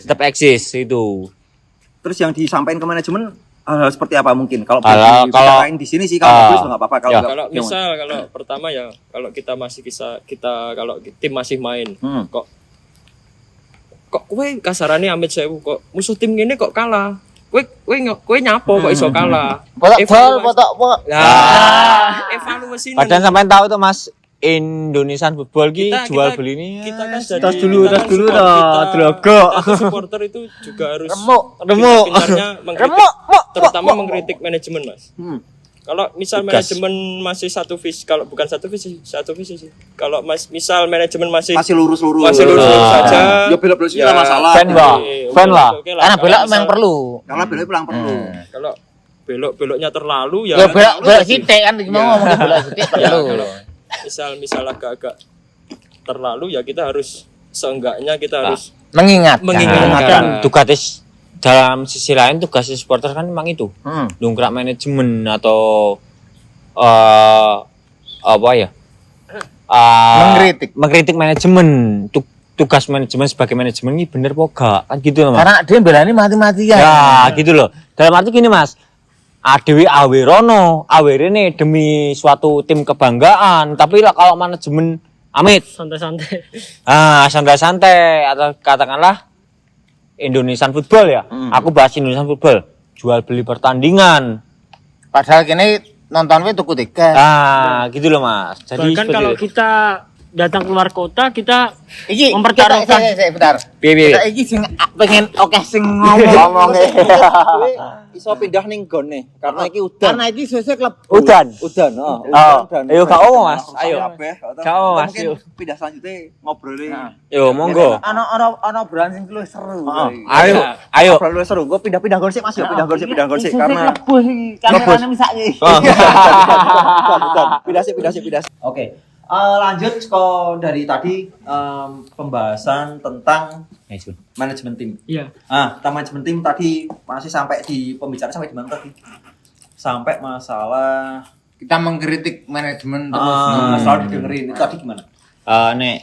Speaker 3: Tetap eksis itu.
Speaker 4: Terus yang disampaikan ke manajemen hal seperti apa mungkin? Kalau
Speaker 3: Kalau-
Speaker 4: dibicarain di sini sih kalau bagus nggak apa-apa. Kalau
Speaker 3: Ya.
Speaker 4: nggak,
Speaker 1: Kalau
Speaker 4: gimana?
Speaker 1: misal kalau pertama ya kalau kita masih kalau tim masih main kok kowe kasarane amit sewu kok musuh tim gini kok kalah. Kowe nyapo kok iso kalah.
Speaker 2: Potok.
Speaker 1: Nah, evaluasi
Speaker 3: Padahal sampean tahu tuh Mas, Indonesian football ki jual beli ini.
Speaker 1: kita kan jadi
Speaker 3: tas dulu
Speaker 1: kita kan
Speaker 3: toh,
Speaker 1: kita-
Speaker 3: Drogo.
Speaker 1: kita supporter itu juga harus
Speaker 3: Remuk.
Speaker 1: pintar-pintarnya mengkritik, terutama mengkritik manajemen Mas. Kalau misal
Speaker 3: Tugas.
Speaker 1: manajemen masih satu visi, kalau bukan satu visi sih. Kalau misal manajemen masih
Speaker 4: Lurus-lurus
Speaker 1: saja,
Speaker 4: ya belok-belok sih nggak
Speaker 1: ya,
Speaker 4: masalah.
Speaker 3: Fan lah. Fan lah.
Speaker 1: oke
Speaker 2: Karena belok
Speaker 1: Kalau
Speaker 2: memang
Speaker 1: misal-
Speaker 2: perlu.
Speaker 4: Karena belok pulang perlu.
Speaker 1: Kalau beloknya terlalu ya.
Speaker 2: Ya belok sithik kan mau ngomongin belok sithik
Speaker 1: Ya,
Speaker 2: perlu.
Speaker 1: kalau misal agak-agak terlalu ya kita harus seenggaknya kita harus
Speaker 2: Mengingatkan.
Speaker 1: mengingatkan.
Speaker 3: Tugas dalam sisi lain tugas supporter kan memang itu. Dongkrak manajemen atau apa ya? Mengkritik manajemen. Tugas manajemen sebagai manajemen ini bener apa enggak? Kan gitu loh, Mas.
Speaker 2: Karena dia belani mati-matian.
Speaker 3: Ya, gitu loh. Dalam arti gini, Mas. Adewi awerono, awirene demi suatu tim kebanggaan, tapi lah kalau manajemen amit,
Speaker 6: Santai-santai.
Speaker 3: santai-santai atau katakanlah Indonesian football ya. Aku bahas Indonesian football, jual beli pertandingan.
Speaker 2: Padahal kini nontonnya tuku tiket.
Speaker 3: Gitu loh, Mas. Jadi
Speaker 6: Bahkan
Speaker 3: seperti
Speaker 6: kalau
Speaker 3: itu.
Speaker 6: kita datang keluar kota, kita
Speaker 2: Iki
Speaker 6: mempertaruhkan.
Speaker 2: bentar.
Speaker 3: Piye-piye?
Speaker 2: Kita iki sing pengen sing ngomong.
Speaker 4: Iso pindah ning gon nih karena iki
Speaker 2: Karena iki sesuk klub.
Speaker 3: Udan.
Speaker 4: udan.
Speaker 3: Ayo gak apa, Mas. Ayo. Gak apa, Mas.
Speaker 4: Mungkin
Speaker 3: Yuk.
Speaker 4: pindah selanjutnya ngobrolin.
Speaker 3: Yo, monggo.
Speaker 2: Ana obrolan sing luwih seru.
Speaker 3: Ayo.
Speaker 4: Ngobrol seru. Gue pindah gon sih Mas, yuk pindah gon sih karena
Speaker 2: kamerane misake.
Speaker 4: pindah sih. Oke. Lanjut dari tadi pembahasan tentang manajemen tim.
Speaker 6: Iya.
Speaker 4: Tentang manajemen tim tadi masih sampai di pembicaraan sampai di mana tadi? Sampai masalah
Speaker 2: Kita mengkritik manajemen terus.
Speaker 4: selalu didengerin itu tadi gimana?
Speaker 3: Nek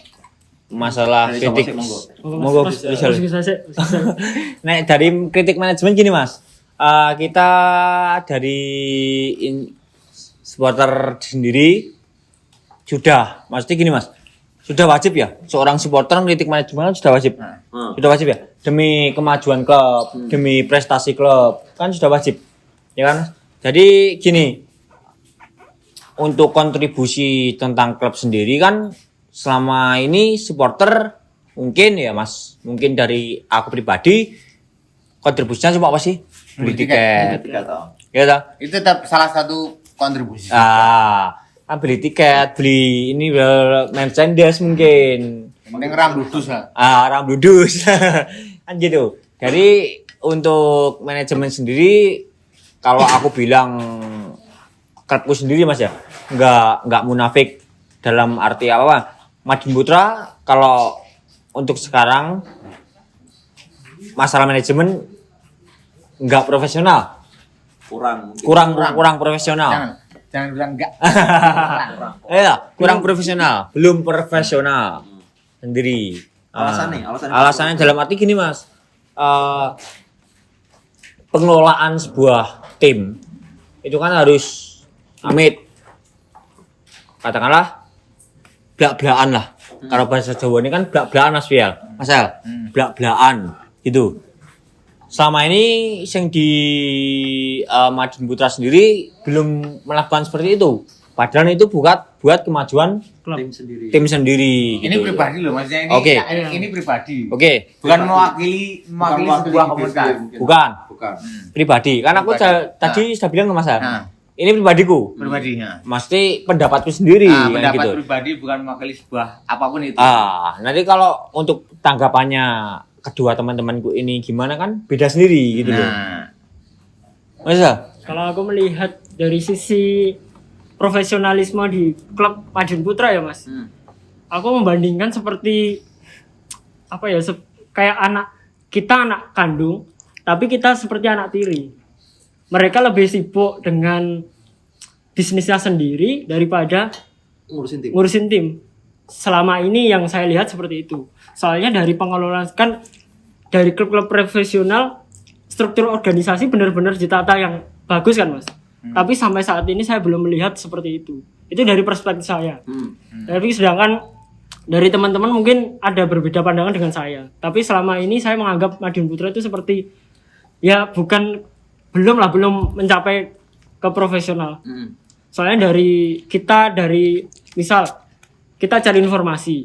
Speaker 3: masalah
Speaker 4: Dari
Speaker 3: kritik
Speaker 4: Somasik,
Speaker 3: monggo
Speaker 6: Mas,
Speaker 3: bisa.
Speaker 6: bisa.
Speaker 3: Nek dari kritik manajemen gini Mas, kita dari supporter sendiri sudah, maksudnya gini Mas, sudah wajib ya seorang supporter kritik manajemen sudah wajib, sudah wajib ya demi kemajuan klub, demi prestasi klub kan sudah wajib, ya kan? Jadi gini, untuk kontribusi tentang klub sendiri kan selama ini supporter mungkin ya Mas, mungkin dari aku pribadi kontribusinya cuma apa sih? Beli tiket. Ya toh?
Speaker 2: Itu tetap salah satu kontribusi.
Speaker 3: Kan beli tiket, beli ini merchandise mungkin.
Speaker 2: Mending rambudus lah.
Speaker 3: Rambudus. Kan gitu. Jadi untuk manajemen sendiri kalau aku bilang klubku sendiri Mas ya, enggak munafik dalam arti apa? Madiun Putra kalau untuk sekarang masalah manajemen enggak profesional. Kurang profesional.
Speaker 2: Jangan bilang enggak.
Speaker 3: Kurang profesional, belum profesional sendiri. Alasannya dalam arti gini Mas, pengelolaan sebuah tim itu kan harus amit, katakanlah blak-blakan lah. Kalau bahasa Jawa ini kan blak-blakan Mas Fial, blak-blakan gitu. Selama ini yang di Madiun Putra sendiri belum melakukan seperti itu. Padahal itu buat kemajuan tim sendiri.
Speaker 2: Ini
Speaker 3: gitu.
Speaker 2: pribadi loh maksudnya ini.
Speaker 3: Oke.
Speaker 2: Ini pribadi.
Speaker 3: Oke,
Speaker 2: Bukan mewakili sebuah komunitas.
Speaker 3: bukan. Pribadi. Karena aku tadi sudah bilang ke Mas Al. Ini pribadiku.
Speaker 2: Pribadi ya.
Speaker 3: Mesti pendapatku sendiri kan
Speaker 2: Pendapat
Speaker 3: gitu.
Speaker 2: pribadi bukan mewakili sebuah apapun itu.
Speaker 3: Nanti kalau untuk tanggapannya kedua teman-temanku ini gimana kan beda sendiri gitu loh. Masa?
Speaker 6: Kalau aku melihat dari sisi profesionalisme di klub Madiun Putra ya Mas, aku membandingkan seperti apa ya, kayak kita anak kandung, tapi kita seperti anak tiri. Mereka lebih sibuk dengan bisnisnya sendiri daripada
Speaker 4: Ngurusin tim.
Speaker 6: ngurusin tim. Selama ini yang saya lihat seperti itu. Soalnya dari pengelolaan kan dari klub-klub profesional struktur organisasi benar-benar ditata yang bagus kan Mas. Tapi sampai saat ini saya belum melihat seperti itu. Itu dari perspektif saya. Tapi sedangkan dari teman-teman mungkin ada berbeda pandangan dengan saya. Tapi selama ini saya menganggap Madiun Putra itu seperti ya belum mencapai ke profesional. Soalnya dari misal kita cari informasi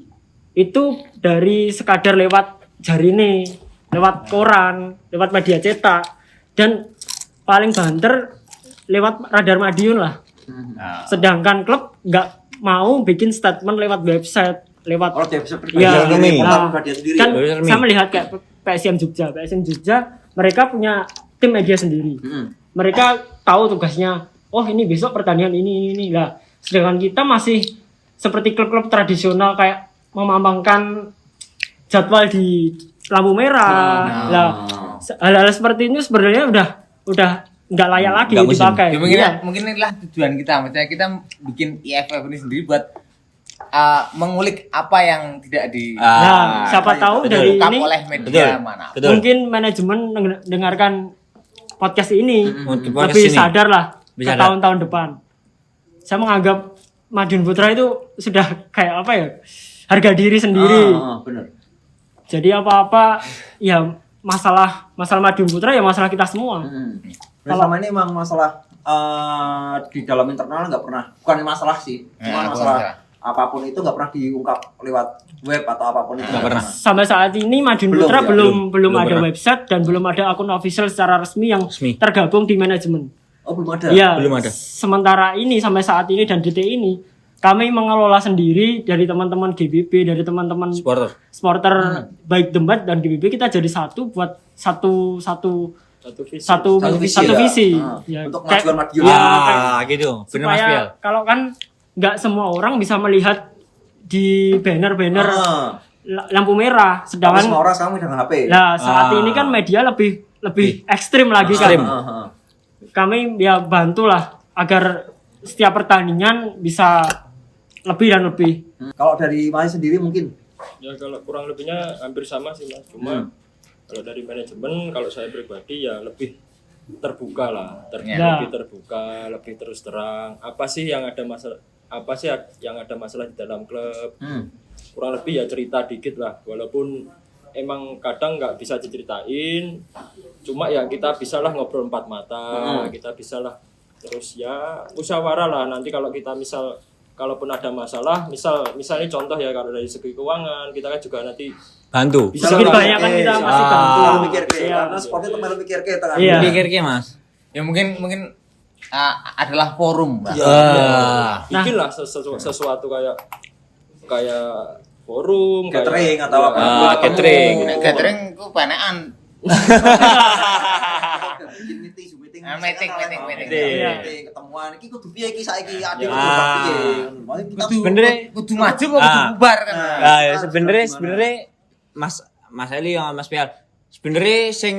Speaker 6: itu dari sekadar lewat jarine, lewat koran, lewat media cetak, dan paling banter lewat Radar Madiun lah. Sedangkan klub nggak mau bikin statement lewat website, lewat
Speaker 4: seperti
Speaker 6: ya,
Speaker 4: portal
Speaker 6: nah,
Speaker 4: pribadi sendiri.
Speaker 6: kan
Speaker 4: ya?
Speaker 6: saya melihat kayak PSM Jogja mereka punya tim media sendiri. Mereka tahu tugasnya. Oh ini besok pertandingan ini lah. Sedangkan kita masih seperti klub-klub tradisional kayak memampangkan jadwal di lampu merah. Lah hal-hal seperti ini sebenarnya udah nggak layak lagi
Speaker 3: Nggak musim.
Speaker 6: dipakai.
Speaker 2: Ya,
Speaker 6: Iya.
Speaker 2: mungkin inilah tujuan kita. Maksudnya kita bikin IFF ini sendiri buat mengulik apa yang tidak di
Speaker 6: Nah, siapa tahu dari
Speaker 2: ungkap
Speaker 6: ini
Speaker 2: oleh media mana.
Speaker 3: Betul.
Speaker 6: mungkin manajemen dengarkan podcast ini
Speaker 3: Untuk podcast
Speaker 6: lebih
Speaker 3: ini.
Speaker 6: sadar lah
Speaker 3: Lebih
Speaker 6: ke
Speaker 3: sadar.
Speaker 6: tahun-tahun depan. Saya menganggap Madiun Putra itu sudah kayak apa ya, harga diri sendiri.
Speaker 4: Benar.
Speaker 6: Jadi apa-apa ya masalah Madiun Putra ya masalah kita semua.
Speaker 4: Selama ini emang masalah di dalam internal nggak pernah, bukan masalah sih, cuma masalah apapun itu nggak pernah diungkap lewat web atau apapun itu.
Speaker 3: Nggak pernah.
Speaker 6: Sampai saat ini Madiun
Speaker 4: Belum,
Speaker 6: Putra
Speaker 4: ya,
Speaker 6: belum ada
Speaker 3: pernah.
Speaker 6: website dan belum ada akun official secara resmi yang
Speaker 3: Resmi.
Speaker 6: tergabung di manajemen.
Speaker 4: Oh belum ada.
Speaker 6: Iya.
Speaker 3: Belum ada.
Speaker 6: Sementara ini sampai saat ini dan detik ini kami mengelola sendiri dari teman-teman GBB, dari teman-teman supporter baik Debat dan GBB, kita jadi satu buat satu visi. Ya,
Speaker 4: Untuk
Speaker 6: kayak-
Speaker 4: kemajuan Madiun.
Speaker 6: ya, kayak-
Speaker 3: Gitu. Benar Mas
Speaker 6: supaya
Speaker 3: Pial.
Speaker 6: kalau kan nggak semua orang bisa melihat di banner-banner lampu merah,
Speaker 4: Tapi
Speaker 6: sedangkan
Speaker 4: semua orang sekarang udah HP.
Speaker 6: nah saat ini kan media lebih ekstrim lagi kan. Kami ya bantulah agar setiap pertandingan bisa lebih dan lebih.
Speaker 4: Kalau dari Mas sendiri mungkin
Speaker 1: Ya kalau kurang lebihnya hampir sama sih Mas. Cuma kalau dari manajemen, kalau saya pribadi ya lebih terbuka lah,
Speaker 6: Ya.
Speaker 1: lebih terbuka, lebih terus terang. Apa sih yang ada masalah di dalam klub? Kurang lebih ya cerita dikit lah. Walaupun emang kadang nggak bisa diceritain, cuma ya kita bisalah ngobrol empat mata, kita bisalah terus ya musyawarah lah. Nanti kalau kita kalaupun ada masalah, misalnya contoh ya kalau dari segi keuangan kita kan juga nanti
Speaker 3: Bantu.
Speaker 1: bisa
Speaker 6: Sedikit
Speaker 1: lah,
Speaker 6: banyak kan kita masih bantu.
Speaker 4: mikir
Speaker 6: Iya.
Speaker 4: karena sportnya teman mikir kan.
Speaker 6: Iya.
Speaker 3: Pikir Mas.
Speaker 2: Ya mungkin adalah forum, Mbak.
Speaker 1: Bikin lah sesuatu kayak forum,
Speaker 4: Catering
Speaker 1: kayak,
Speaker 4: atau apa.
Speaker 3: Catering.
Speaker 2: Nek gathering ku panekan.
Speaker 4: meeting
Speaker 2: Meeting.
Speaker 6: Iya.
Speaker 4: ketemuan iki kudu piye iki saiki adik
Speaker 3: Ah.
Speaker 4: piye.
Speaker 3: Sebenarnya
Speaker 2: Kudu maju kok kudu bubar kan.
Speaker 3: Nah, ya sebenarnya Mas Eli yang Mas Pial. Sebenarnya sing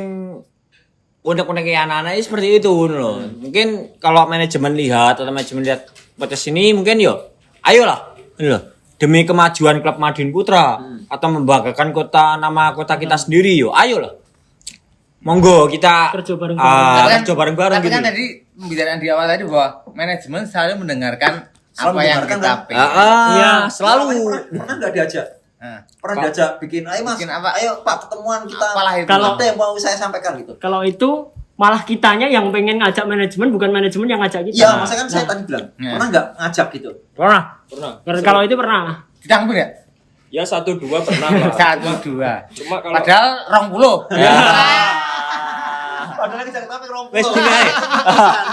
Speaker 3: unek-unek anak-anak ini seperti itu loh. Mungkin kalau manajemen lihat podcast ini mungkin yo ayolah loh. Demi kemajuan klub Madiun Putra atau membanggakan nama kota kita sendiri yo ayolah. Monggo kita
Speaker 6: Kerja bareng-bareng.
Speaker 3: kerja bareng-bareng
Speaker 2: Tapi
Speaker 3: gitu.
Speaker 2: kan tadi pembicaraan di awal tadi bahwa manajemen selalu mendengarkan
Speaker 4: Selalu
Speaker 2: apa yang
Speaker 4: mendengarkan,
Speaker 2: kita
Speaker 4: kan?
Speaker 2: pengen.
Speaker 6: Iya,
Speaker 3: selalu.
Speaker 4: Pernah enggak diajak?
Speaker 2: Nah,
Speaker 4: Pernah diajak bikin, ayo Mas,
Speaker 2: Bikin apa?
Speaker 4: ayo Pak ketemuan kita.
Speaker 2: Apalah itu.
Speaker 6: Kalau-
Speaker 4: ada yang mau saya sampaikan gitu.
Speaker 6: Kalau itu malah kitanya yang pengen ngajak manajemen, bukan manajemen yang ngajak kita.
Speaker 4: Iya, maksudnya kan saya tadi bilang,
Speaker 2: Nah.
Speaker 4: pernah enggak ngajak gitu?
Speaker 3: Pernah.
Speaker 6: Kalau itu pernah.
Speaker 2: ditanggung ya?
Speaker 1: ya 1-2 pernah lah.
Speaker 2: 1, 2.
Speaker 1: Cuma kalau
Speaker 2: Padahal 20.
Speaker 4: Padahal kita tapi rompong.
Speaker 3: Wes gini ae.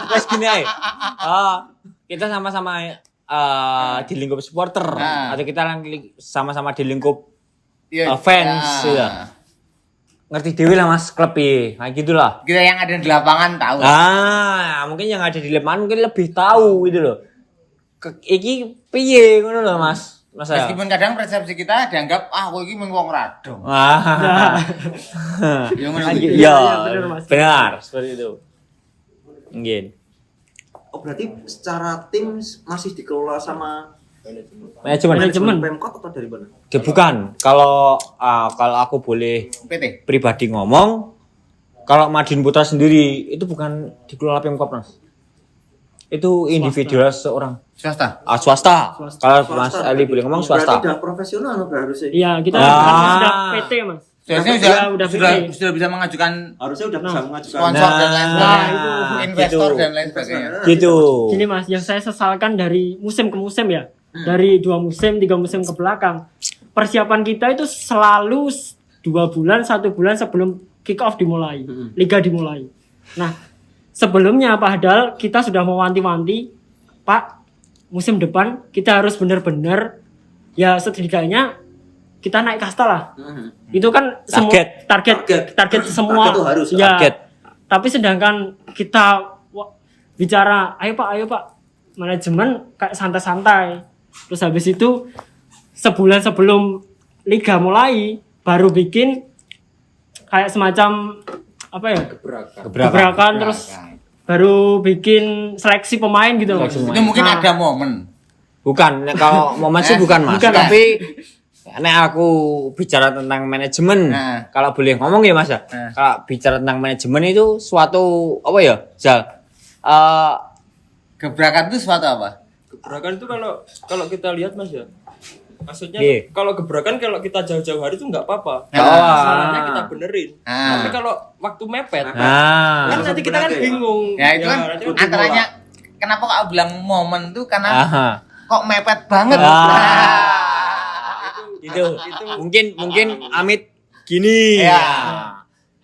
Speaker 3: Wes gini ae. Kita sama-sama di lingkup supporter atau kita sama-sama di lingkup fans ya. Ngerti dewi lah Mas klub nah gitulah.
Speaker 2: Kita yang ada di lapangan tahu.
Speaker 3: Mungkin yang ada di lapangan mungkin lebih tahu gitu loh. Iki piye ngono loh Mas. Mas saya.
Speaker 2: Meskipun kadang persepsi kita dianggap kowe iki mung wong radong. Ya ngono kuwi.
Speaker 3: Iya,
Speaker 6: bener, Mas.
Speaker 3: benar seperti itu. Mungkin.
Speaker 4: Oh berarti secara tim masih dikelola sama
Speaker 3: Manajemen.
Speaker 4: Pemkot atau dari mana?
Speaker 3: Ya, bukan. Kalau aku boleh
Speaker 2: PT.
Speaker 3: pribadi ngomong, kalau Madiun Putra sendiri itu bukan dikelola Pemkot, Mas. Itu individual seorang.
Speaker 2: Swasta.
Speaker 3: Swasta. Kalau Mas
Speaker 4: Swasta.
Speaker 3: Ali boleh ngomong
Speaker 4: Berarti
Speaker 3: swasta.
Speaker 4: udah profesional harusnya.
Speaker 6: Iya, kita
Speaker 3: Ah.
Speaker 6: kan sudah PT, Mas.
Speaker 2: Seharusnya
Speaker 6: Iya, udah
Speaker 2: sudah
Speaker 6: PT.
Speaker 2: sudah bisa mengajukan
Speaker 4: Harusnya udah bisa mengajukan.
Speaker 2: sponsor dan lain sebagainya.
Speaker 6: itu.
Speaker 2: Investor
Speaker 3: Gitu.
Speaker 2: dan lain sebagainya.
Speaker 3: Gitu.
Speaker 6: Gini Mas, yang saya sesalkan dari musim ke musim ya, dari 2 musim, 3 musim ke belakang, persiapan kita itu selalu 2 bulan, 1 bulan sebelum kick off dimulai, liga dimulai. Nah, sebelumnya padahal kita sudah mewanti-wanti, Pak, musim depan kita harus benar-benar ya setidaknya kita naik kasta lah. Itu kan target semua.
Speaker 4: Target itu harus,
Speaker 6: ya.
Speaker 3: target.
Speaker 6: Tapi sedangkan kita bicara, ayo Pak, manajemen kayak santai-santai. Terus habis itu sebulan sebelum liga mulai baru bikin kayak semacam apa ya? Gebrakan terus baru bikin seleksi pemain gitu.
Speaker 3: Seleksi pemain.
Speaker 2: Itu mungkin
Speaker 6: Nah.
Speaker 2: ada momen.
Speaker 3: Bukan, kalau momen sih bukan, Mas.
Speaker 6: Bukan.
Speaker 3: Tapi nek aku bicara tentang manajemen,
Speaker 2: Nah.
Speaker 3: kalau boleh ngomong ya Mas ya.
Speaker 2: Nah.
Speaker 3: Kalau bicara tentang manajemen itu suatu apa ya? Zal.
Speaker 2: Gebrakan itu suatu apa?
Speaker 1: Gebrakan itu kalau kita lihat Mas ya, maksudnya
Speaker 3: Iya.
Speaker 1: kalau gebrakan kalau kita jauh-jauh hari itu nggak apa-apa.
Speaker 3: Nggak
Speaker 1: Kalau
Speaker 3: apa-apa.
Speaker 1: masalahnya kita benerin.
Speaker 2: Ah.
Speaker 1: Tapi kalau waktu mepet, kan
Speaker 3: Nah.
Speaker 1: nanti kita kan bingung.
Speaker 2: Ya itu kan
Speaker 1: nanti
Speaker 2: antaranya kenapa kau bilang momen tuh karena
Speaker 3: Aha.
Speaker 2: kok mepet banget.
Speaker 3: Itu mungkin Amit gini.
Speaker 2: Ya.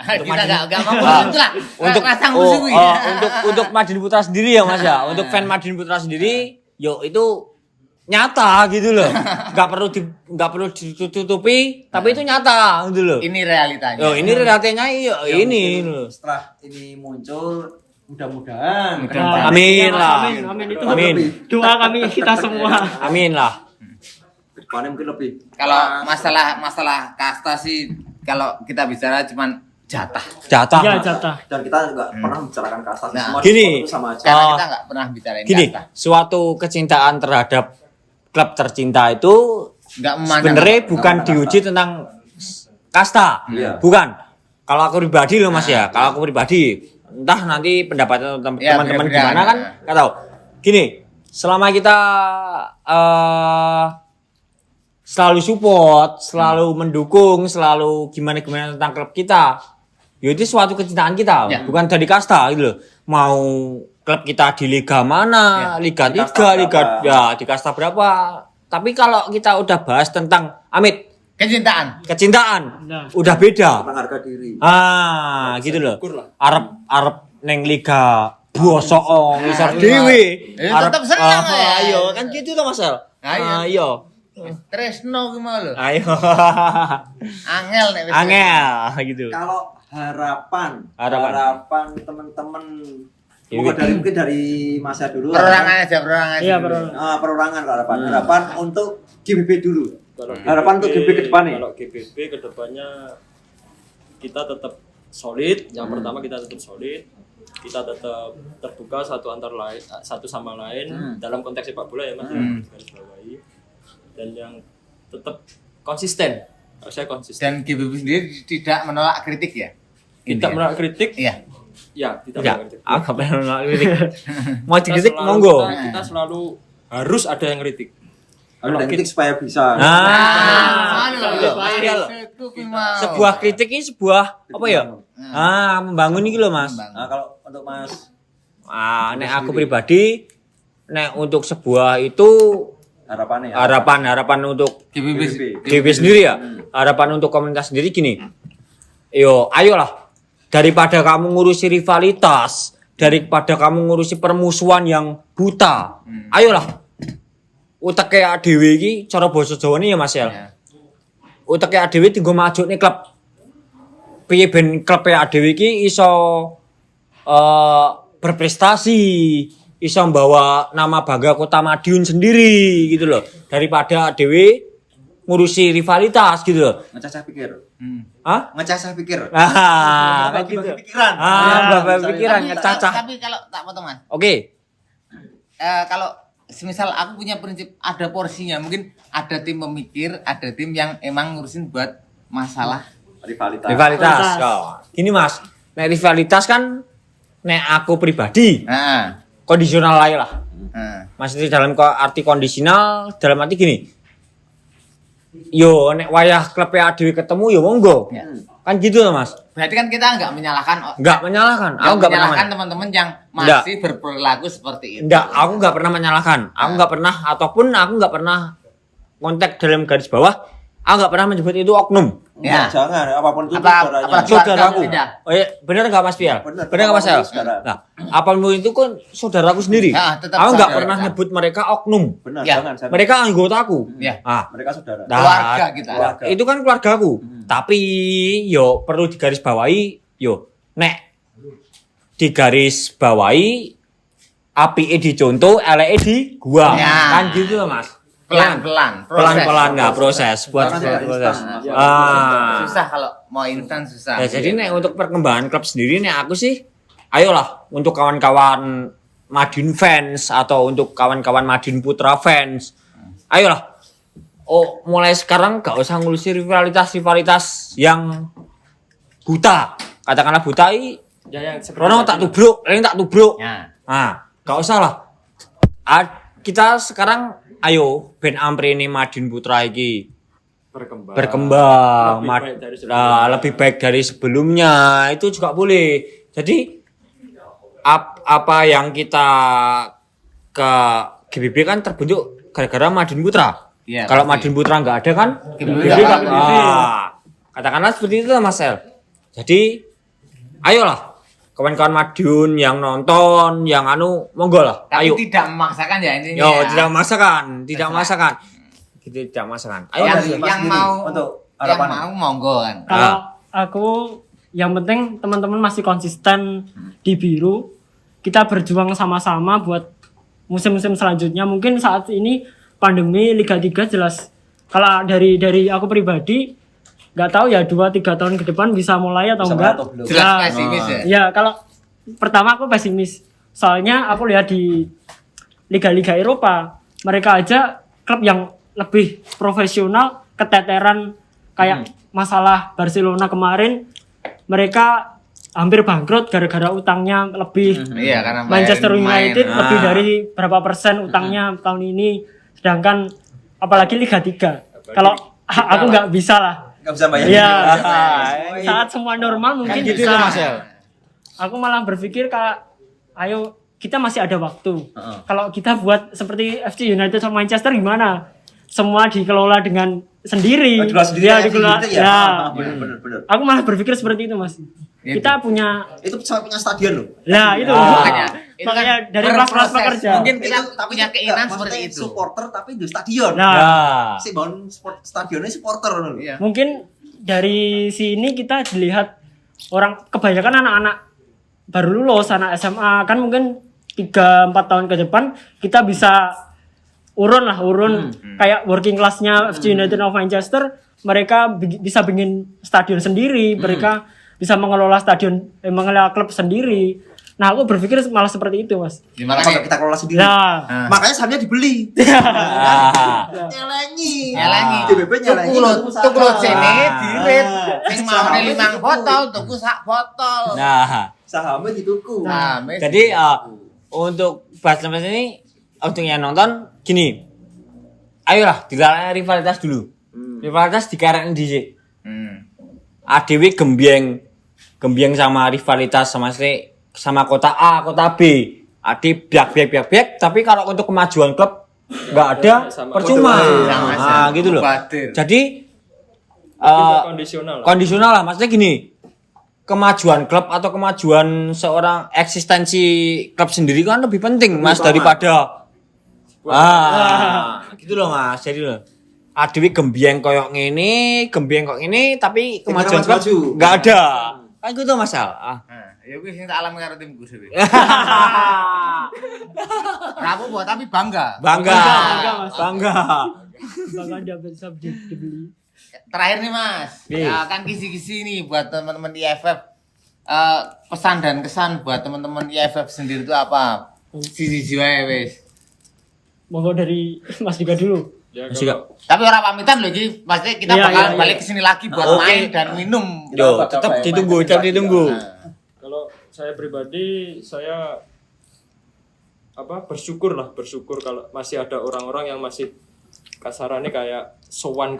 Speaker 3: Untuk
Speaker 2: Kita
Speaker 3: Madiun-
Speaker 2: enggak ngomong itu lah.
Speaker 3: untuk
Speaker 2: rasa
Speaker 3: oh,
Speaker 2: musuh ini.
Speaker 3: untuk Madiun Putra sendiri ya Mas ya. Untuk fan Madiun Putra sendiri, yo itu nyata gitu loh. Nggak perlu ditutupi, tapi itu nyata gitu loh.
Speaker 2: Ini realitanya.
Speaker 3: Yo ini realitanya iya
Speaker 4: Ya,
Speaker 3: ini
Speaker 4: mungkin
Speaker 3: loh.
Speaker 4: setelah ini muncul mudah-mudahan ke
Speaker 2: Mudah-mudahan.
Speaker 4: depan
Speaker 3: Amin lah.
Speaker 6: Amin itu
Speaker 3: Amin.
Speaker 6: doa kami kita semua.
Speaker 3: Amin lah.
Speaker 4: ke depannya mungkin lebih
Speaker 2: Kalau masalah kasta sih kalau kita bicara cuman jatah.
Speaker 3: Jatah.
Speaker 6: Ya jatah.
Speaker 4: dan kita nggak pernah membicarakan kasta
Speaker 2: Nah,
Speaker 4: semua
Speaker 3: gini.
Speaker 4: di sport itu sama aja.
Speaker 2: Karena
Speaker 3: Oh.
Speaker 2: kita nggak pernah bicarain
Speaker 3: Gini,
Speaker 2: jatah.
Speaker 3: suatu kecintaan terhadap klub tercinta itu
Speaker 2: Nggak memandang.
Speaker 3: sebenarnya
Speaker 2: nggak
Speaker 3: bukan
Speaker 2: memandang
Speaker 3: diuji tentang kasta.
Speaker 4: Iya.
Speaker 3: Bukan. Kalau aku pribadi loh Mas ya, kalau aku pribadi, entah nanti pendapat
Speaker 2: Ya,
Speaker 3: teman-teman
Speaker 2: beda-beda.
Speaker 3: gimana kan, nggak tahu. Gini, selama kita selalu support, selalu mendukung, selalu gimana tentang klub kita, ya itu suatu kecintaan kita,
Speaker 2: Ya.
Speaker 3: bukan dari kasta gitu loh. Mau klub kita di liga mana, Liga
Speaker 4: Di
Speaker 3: 3,
Speaker 4: kasta
Speaker 3: Liga
Speaker 4: berapa.
Speaker 3: ya di kasta berapa. Tapi kalau kita udah bahas tentang Amit, kecintaan,
Speaker 6: Nah.
Speaker 3: udah beda.
Speaker 4: tentang harga diri
Speaker 3: Gitu loh.
Speaker 1: syukur lah.
Speaker 3: Arep neng liga bosok ngisor
Speaker 2: iya.
Speaker 3: dhewe.
Speaker 2: Tetep senang, ya.
Speaker 3: Ayo, kan gitu loh Mas Al.
Speaker 2: Ayo.
Speaker 3: Ayo.
Speaker 2: Tresno ki mau lho.
Speaker 3: Ayo.
Speaker 2: Angel nek wis.
Speaker 3: Angel gitu.
Speaker 4: kalau harapan teman-teman
Speaker 3: Ya,
Speaker 4: mungkin dari masa dulu
Speaker 2: Perorangan aja, perorangan aja.
Speaker 6: Iya,
Speaker 2: dulu.
Speaker 6: perorangan.
Speaker 4: perorangan harapan untuk GBB dulu
Speaker 1: Kalau
Speaker 4: harapan untuk GBB ke depan nih.
Speaker 1: Kalau GBB ke depannya kita tetap solid. Yang pertama kita tetap solid. Kita tetap terbuka satu sama lain dalam konteks sepak bola ya Mas. Garis bawahi. Dan yang tetap konsisten. Kalau saya konsisten.
Speaker 2: Dan GBB sendiri tidak menolak kritik ya.
Speaker 1: Kita
Speaker 2: Intinya.
Speaker 1: menolak kritik.
Speaker 2: Iya.
Speaker 1: Ya, kita
Speaker 3: Ya,
Speaker 1: menolak kritik.
Speaker 3: aku pengen nolak kritik. Mau
Speaker 1: Kita
Speaker 3: dikritik
Speaker 1: selalu-
Speaker 3: monggo.
Speaker 1: Kita selalu harus ada yang kritik.
Speaker 4: Kalau kritik supaya bisa
Speaker 3: Nah,
Speaker 2: Itu ki mau.
Speaker 3: sebuah kritik ini sebuah apa ya? Membangun ini loh Mas.
Speaker 2: Membangun.
Speaker 4: nah, kalau untuk Mas
Speaker 3: Nek aku pribadi, nek untuk sebuah itu
Speaker 4: harapannya ya
Speaker 3: harapan untuk
Speaker 2: GBB.
Speaker 3: GBB sendiri ya, harapan untuk komunitas sendiri gini. Ayolah, daripada kamu ngurusi rivalitas, daripada kamu ngurusi permusuhan yang buta, ayolah. Uteke dhewe iki cara basa Jawane ya Mas ya.
Speaker 2: Ya.
Speaker 3: Uteke dhewe tinggo majukne klub. Piye ben klub dhewe iki iso berprestasi, iso membawa nama bangga Kota Madiun sendiri gitu loh. Daripada dhewe ngurusi rivalitas gitu loh.
Speaker 4: ngecacah pikir
Speaker 3: Hah?
Speaker 4: ngecacah pikir
Speaker 3: Kan gitu.
Speaker 4: bagi pikiran
Speaker 3: Bapak pikiran
Speaker 2: Tapi
Speaker 3: ngecacah.
Speaker 2: Tapi kalau tak potong Mas.
Speaker 3: Oke.
Speaker 2: kalau semisal aku punya prinsip ada porsinya, mungkin ada tim pemikir, ada tim yang emang ngurusin buat masalah
Speaker 4: Rivalitas.
Speaker 3: Rivalitas. Oh. Gini Mas, nek rivalitas kan nek aku pribadi
Speaker 2: nah,
Speaker 3: kondisional aja lah.
Speaker 2: nah.
Speaker 3: Maksudnya dalam arti kondisional, dalam arti gini. Yo nek wayah klub ADW ketemu yo monggo.
Speaker 2: Ya.
Speaker 3: Kan gitu loh Mas.
Speaker 2: Berarti kan kita nggak menyalahkan
Speaker 3: Enggak menyalahkan. Aku enggak pernah
Speaker 2: menyalahkan teman-teman yang
Speaker 3: Nggak.
Speaker 2: masih berperilaku seperti itu.
Speaker 3: enggak, aku enggak pernah menyalahkan. Aku enggak pernah ataupun aku enggak pernah kontak dalam garis bawah. Aku enggak pernah menyebut itu oknum.
Speaker 2: Ya.
Speaker 4: Jangan, apapun itu
Speaker 2: Apa-
Speaker 4: saudaranya.
Speaker 2: apalagi-
Speaker 3: Saudaraku.
Speaker 2: Tidak.
Speaker 3: Oh iya, benar enggak Mas Pial?
Speaker 4: Benar.
Speaker 3: Benar enggak Mas El?
Speaker 4: Saudara.
Speaker 3: Nah, apapun itu kan saudaraku sendiri.
Speaker 2: Ya, tetap
Speaker 3: Aku enggak
Speaker 2: saudara.
Speaker 3: pernah nyebut mereka oknum.
Speaker 4: Benar,
Speaker 2: Ya.
Speaker 4: jangan.
Speaker 3: Mereka anggotaku.
Speaker 2: Ya.
Speaker 3: Ah,
Speaker 4: Mereka saudara.
Speaker 3: Nah,
Speaker 2: Keluarga kita.
Speaker 4: Keluarga.
Speaker 3: itu kan keluargaku. Tapi yo perlu digarisbawahi yo nek digarisbawahi apike dicontoh, eleke di gua.
Speaker 2: Ya.
Speaker 3: Kan gitu loh, Mas.
Speaker 2: Pelan-pelan,
Speaker 3: Pelan-pelan enggak proses buat
Speaker 4: Jangan
Speaker 3: proses.
Speaker 4: instan.
Speaker 3: Ah.
Speaker 2: Susah kalau mau instan susah.
Speaker 3: Ya, jadi nek untuk perkembangan klub sendiri nek aku sih ayolah untuk kawan-kawan Madiun fans atau untuk kawan-kawan Madiun Putra fans. Ayolah. Oh, mulai sekarang gak usah ngurusi rivalitas yang buta. Katakanlah buta
Speaker 1: Ya, yang seperti
Speaker 3: Rono tak
Speaker 1: tadi.
Speaker 3: tubruk, ini tak tubruk.
Speaker 2: Ya.
Speaker 3: Nah, gak usah lah. Kita sekarang ayo ben Ampre ini Madiun Putra iki berkembang
Speaker 1: Lebih baik dari sebelumnya.
Speaker 3: Nah, lebih baik dari sebelumnya itu juga boleh. Jadi apa yang kita ke GBB kan terbentuk gara-gara Madiun Putra.
Speaker 2: Iya,
Speaker 3: Kalau
Speaker 2: pasti.
Speaker 3: Madiun Putra nggak ada kan
Speaker 2: GBB
Speaker 3: GBB
Speaker 2: nggak
Speaker 3: kan
Speaker 2: ada.
Speaker 3: katakanlah seperti itu lah Mas El. Jadi ayolah kawan-kawan Madiun yang nonton yang monggo lah.
Speaker 2: Tapi
Speaker 3: Ayo.
Speaker 2: tidak memaksakan ya intinya.
Speaker 3: Yo,
Speaker 2: ya.
Speaker 3: tidak memaksakan, tidak
Speaker 2: Terserah.
Speaker 3: memaksakan. Gitu, tidak memaksakan. Ayo
Speaker 2: yang,
Speaker 3: Mas.
Speaker 4: Mas
Speaker 2: yang
Speaker 4: sendiri,
Speaker 2: mau
Speaker 4: untuk
Speaker 2: yang
Speaker 4: harapannya.
Speaker 2: mau monggo kan.
Speaker 6: Kalau aku yang penting teman-teman masih konsisten di biru. Kita berjuang sama-sama buat musim-musim selanjutnya. Mungkin saat ini pandemi Liga 3 jelas. Kalau dari aku pribadi nggak tahu ya 2-3 tahun ke depan bisa mulai atau
Speaker 4: Bisa
Speaker 6: enggak.
Speaker 4: mulai atau belum.
Speaker 2: Jelas
Speaker 6: Ya,
Speaker 2: pesimis ya.
Speaker 6: ya kalau pertama aku pesimis. Soalnya aku lihat di liga-liga Eropa, mereka aja klub yang lebih profesional keteteran kayak masalah Barcelona kemarin, mereka hampir bangkrut gara-gara utangnya lebih.
Speaker 2: Iya karena
Speaker 6: Manchester
Speaker 2: main-
Speaker 6: United
Speaker 2: main.
Speaker 6: lebih dari berapa persen utangnya tahun ini, sedangkan apalagi Liga 3. Kalau aku nggak bisa lah.
Speaker 4: Nggak bisa bayar.
Speaker 6: Iya. Saat semua normal mungkin
Speaker 3: gitu
Speaker 6: bisa.
Speaker 3: loh, Mas El.
Speaker 6: Aku malah berpikir kayak ayo kita masih ada waktu. Kalau kita buat seperti FC United sama Manchester gimana? Semua dikelola dengan sendiri.
Speaker 4: Dikelola sendiri
Speaker 6: Ya,
Speaker 4: aja
Speaker 6: dikelola.
Speaker 4: gitu
Speaker 6: Ya.
Speaker 4: Bener.
Speaker 6: Aku malah berpikir seperti itu, Mas. Kita punya
Speaker 4: Itu sampai punya stadion loh.
Speaker 6: lah itu.
Speaker 2: Makanya, itu
Speaker 6: Makanya
Speaker 2: kan
Speaker 6: dari kelas-kelas
Speaker 2: berproses.
Speaker 6: pekerja.
Speaker 2: Mungkin kita
Speaker 4: Tapi
Speaker 2: punya
Speaker 4: itu
Speaker 2: keinginan
Speaker 4: enggak,
Speaker 2: seperti
Speaker 4: maksudnya
Speaker 2: itu.
Speaker 4: Supporter tapi di stadion.
Speaker 6: Nah,
Speaker 3: Ya.
Speaker 4: Si bangun stadionnya supporter loh.
Speaker 2: Iya.
Speaker 6: mungkin dari sini kita dilihat orang kebanyakan anak-anak baru lulus, anak SMA kan mungkin 3-4 tahun ke depan kita bisa urun kayak working class-nya FC United of Manchester, mereka bisa bikin stadion sendiri, mereka bisa mengelola mengelola klub sendiri. Nah, aku berpikir malah seperti itu, Mas.
Speaker 2: Ya,
Speaker 4: Sampai
Speaker 2: makanya
Speaker 4: kita kelola sendiri.
Speaker 6: Nah,
Speaker 4: Makanya sahamnya dibeli.
Speaker 3: Ah.
Speaker 4: Nyelengi.
Speaker 2: nyelengi.
Speaker 4: DBB nyelengi.
Speaker 2: Tuku lo sini dirit. Sing
Speaker 4: Sahamnya
Speaker 2: mau 5
Speaker 4: dituku.
Speaker 2: botol tuku sak botol.
Speaker 3: Nah,
Speaker 4: Sahamnya dituku.
Speaker 2: Nah, mes-
Speaker 3: jadi untuk bahas lepas ini untuk yang nonton gini. Ayolah, dilarang rivalitas dulu. Rivalitas dikarang di
Speaker 2: Hmm.
Speaker 3: ADW gembieng sama rivalitas sama kota A, kota B. AD biak, tapi kalau untuk kemajuan klub nggak ada,
Speaker 1: Sama.
Speaker 3: percuma.
Speaker 2: Sama aja.
Speaker 3: Nah, gitu loh.
Speaker 2: Mubadir.
Speaker 3: Jadi
Speaker 1: Kondisional lah.
Speaker 3: kondisional lah, maksudnya gini. Kemajuan klub atau kemajuan seorang eksistensi klub sendiri kan lebih penting, Mas, daripada gitu loh, Mas. Jadi loh. ADW gembieng koyok ngene, tapi kemajuan klub
Speaker 4: maju.
Speaker 3: nggak ada. Kan gitu, Mas Al.
Speaker 2: Nah, ya wis sing tak alami karo timku dhewe. Rabu buat tapi bangga.
Speaker 3: Bangga,
Speaker 6: Mas.
Speaker 3: bangga.
Speaker 6: bahkan dia bisa dibeli.
Speaker 2: Terakhir nih Mas,
Speaker 3: Nih.
Speaker 2: ya, kan kisi-kisi nih buat teman-teman IFF. Pesan dan kesan buat teman-teman IFF sendiri itu apa? Sisi jiwa ya wes.
Speaker 6: Monggo dari Mas Dika dulu.
Speaker 1: Ya,
Speaker 3: Mas Dika.
Speaker 1: kalau
Speaker 2: Tapi orang pamitan loh, Ji. Pasti kita
Speaker 6: Iya,
Speaker 2: bakal
Speaker 6: iya,
Speaker 2: balik
Speaker 6: iya.
Speaker 2: ke sini lagi buat
Speaker 3: Oke.
Speaker 2: main dan minum.
Speaker 3: Yo, tetap ditunggu, tetap ditunggu.
Speaker 1: kalau saya pribadi saya bersyukur kalau masih ada orang-orang yang masih kasarannya kayak sowan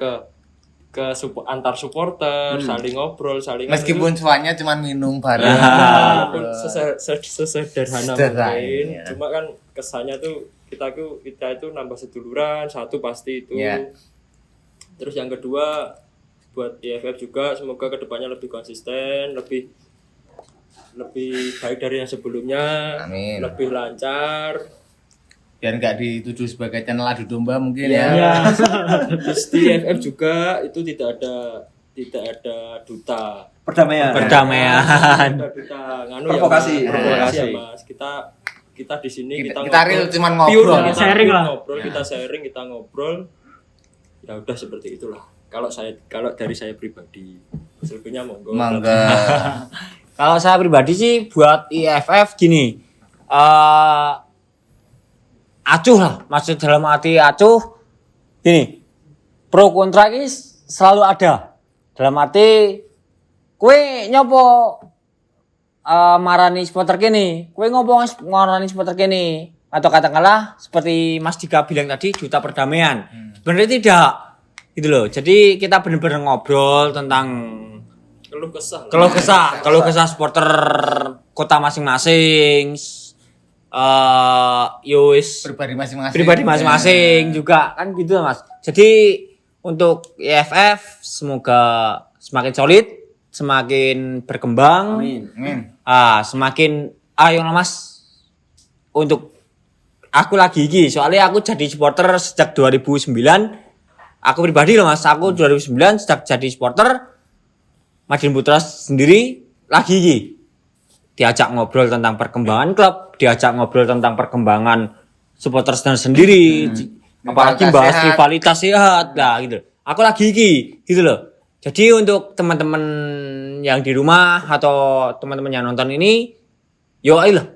Speaker 1: antar supporter, saling ngobrol, saling
Speaker 2: Meskipun cuannya cuma minum bareng.
Speaker 1: walaupun sesederhana
Speaker 2: Sederhana,
Speaker 1: mungkin,
Speaker 2: ya.
Speaker 1: cuma kan kesannya tuh kita itu nambah seduluran, satu pasti itu.
Speaker 2: Ya.
Speaker 1: Terus yang kedua buat IFF juga semoga kedepannya lebih konsisten, lebih baik dari yang sebelumnya,
Speaker 2: Amin.
Speaker 1: lebih lancar.
Speaker 2: Biar nggak dituduh sebagai channel adu domba mungkin
Speaker 1: Iya.
Speaker 2: ya.
Speaker 1: Di IFF juga itu tidak ada duta.
Speaker 4: Perdamaian.
Speaker 3: Perdamaian.
Speaker 1: Tidak ada duta nganu
Speaker 4: Provokasi.
Speaker 1: ya, Mas. Provokasi ya,
Speaker 4: Provokasi.
Speaker 1: Mas. Kita di sini
Speaker 2: Kita
Speaker 1: ngobrol.
Speaker 2: real cuman
Speaker 1: Pure,
Speaker 2: ngobrol.
Speaker 1: kita
Speaker 6: Sharing
Speaker 1: pure
Speaker 6: lah.
Speaker 1: ngobrol, kita sharing, kita ngobrol. Ya udah seperti itulah. Kalau dari saya pribadi, selebihnya monggo.
Speaker 2: Mangga.
Speaker 3: Kalau saya pribadi sih buat IFF gini, acuh lah, maksud dalam arti acuh gini, pro kontra ini selalu ada. Dalam arti kue nyopo marani supporter kini, kue ngopo marani supporter kini, atau katakanlah seperti Mas Dika bilang tadi duta perdamaian. Sebenarnya tidak, gitu loh. Jadi kita benar-benar ngobrol tentang keluh kesah supporter kota masing-masing. Pribadi masing-masing juga kan gitu Mas. Jadi untuk IFF semoga semakin solid, semakin berkembang.
Speaker 4: Amin.
Speaker 3: Semakin ayo lah Mas. Untuk aku lagi iki, soalnya aku jadi supporter sejak 2009. Aku pribadi loh Mas, aku 2009 sejak jadi supporter Madiun Putra sendiri lagi iki. Diajak ngobrol tentang perkembangan klub, diajak ngobrol tentang perkembangan supporter sendiri, apalagi bahas rivalitas sehat, lah gitu. Aku lagi iki, gitu loh. Jadi untuk teman-teman yang di rumah atau teman-teman yang nonton ini, yo ayolah,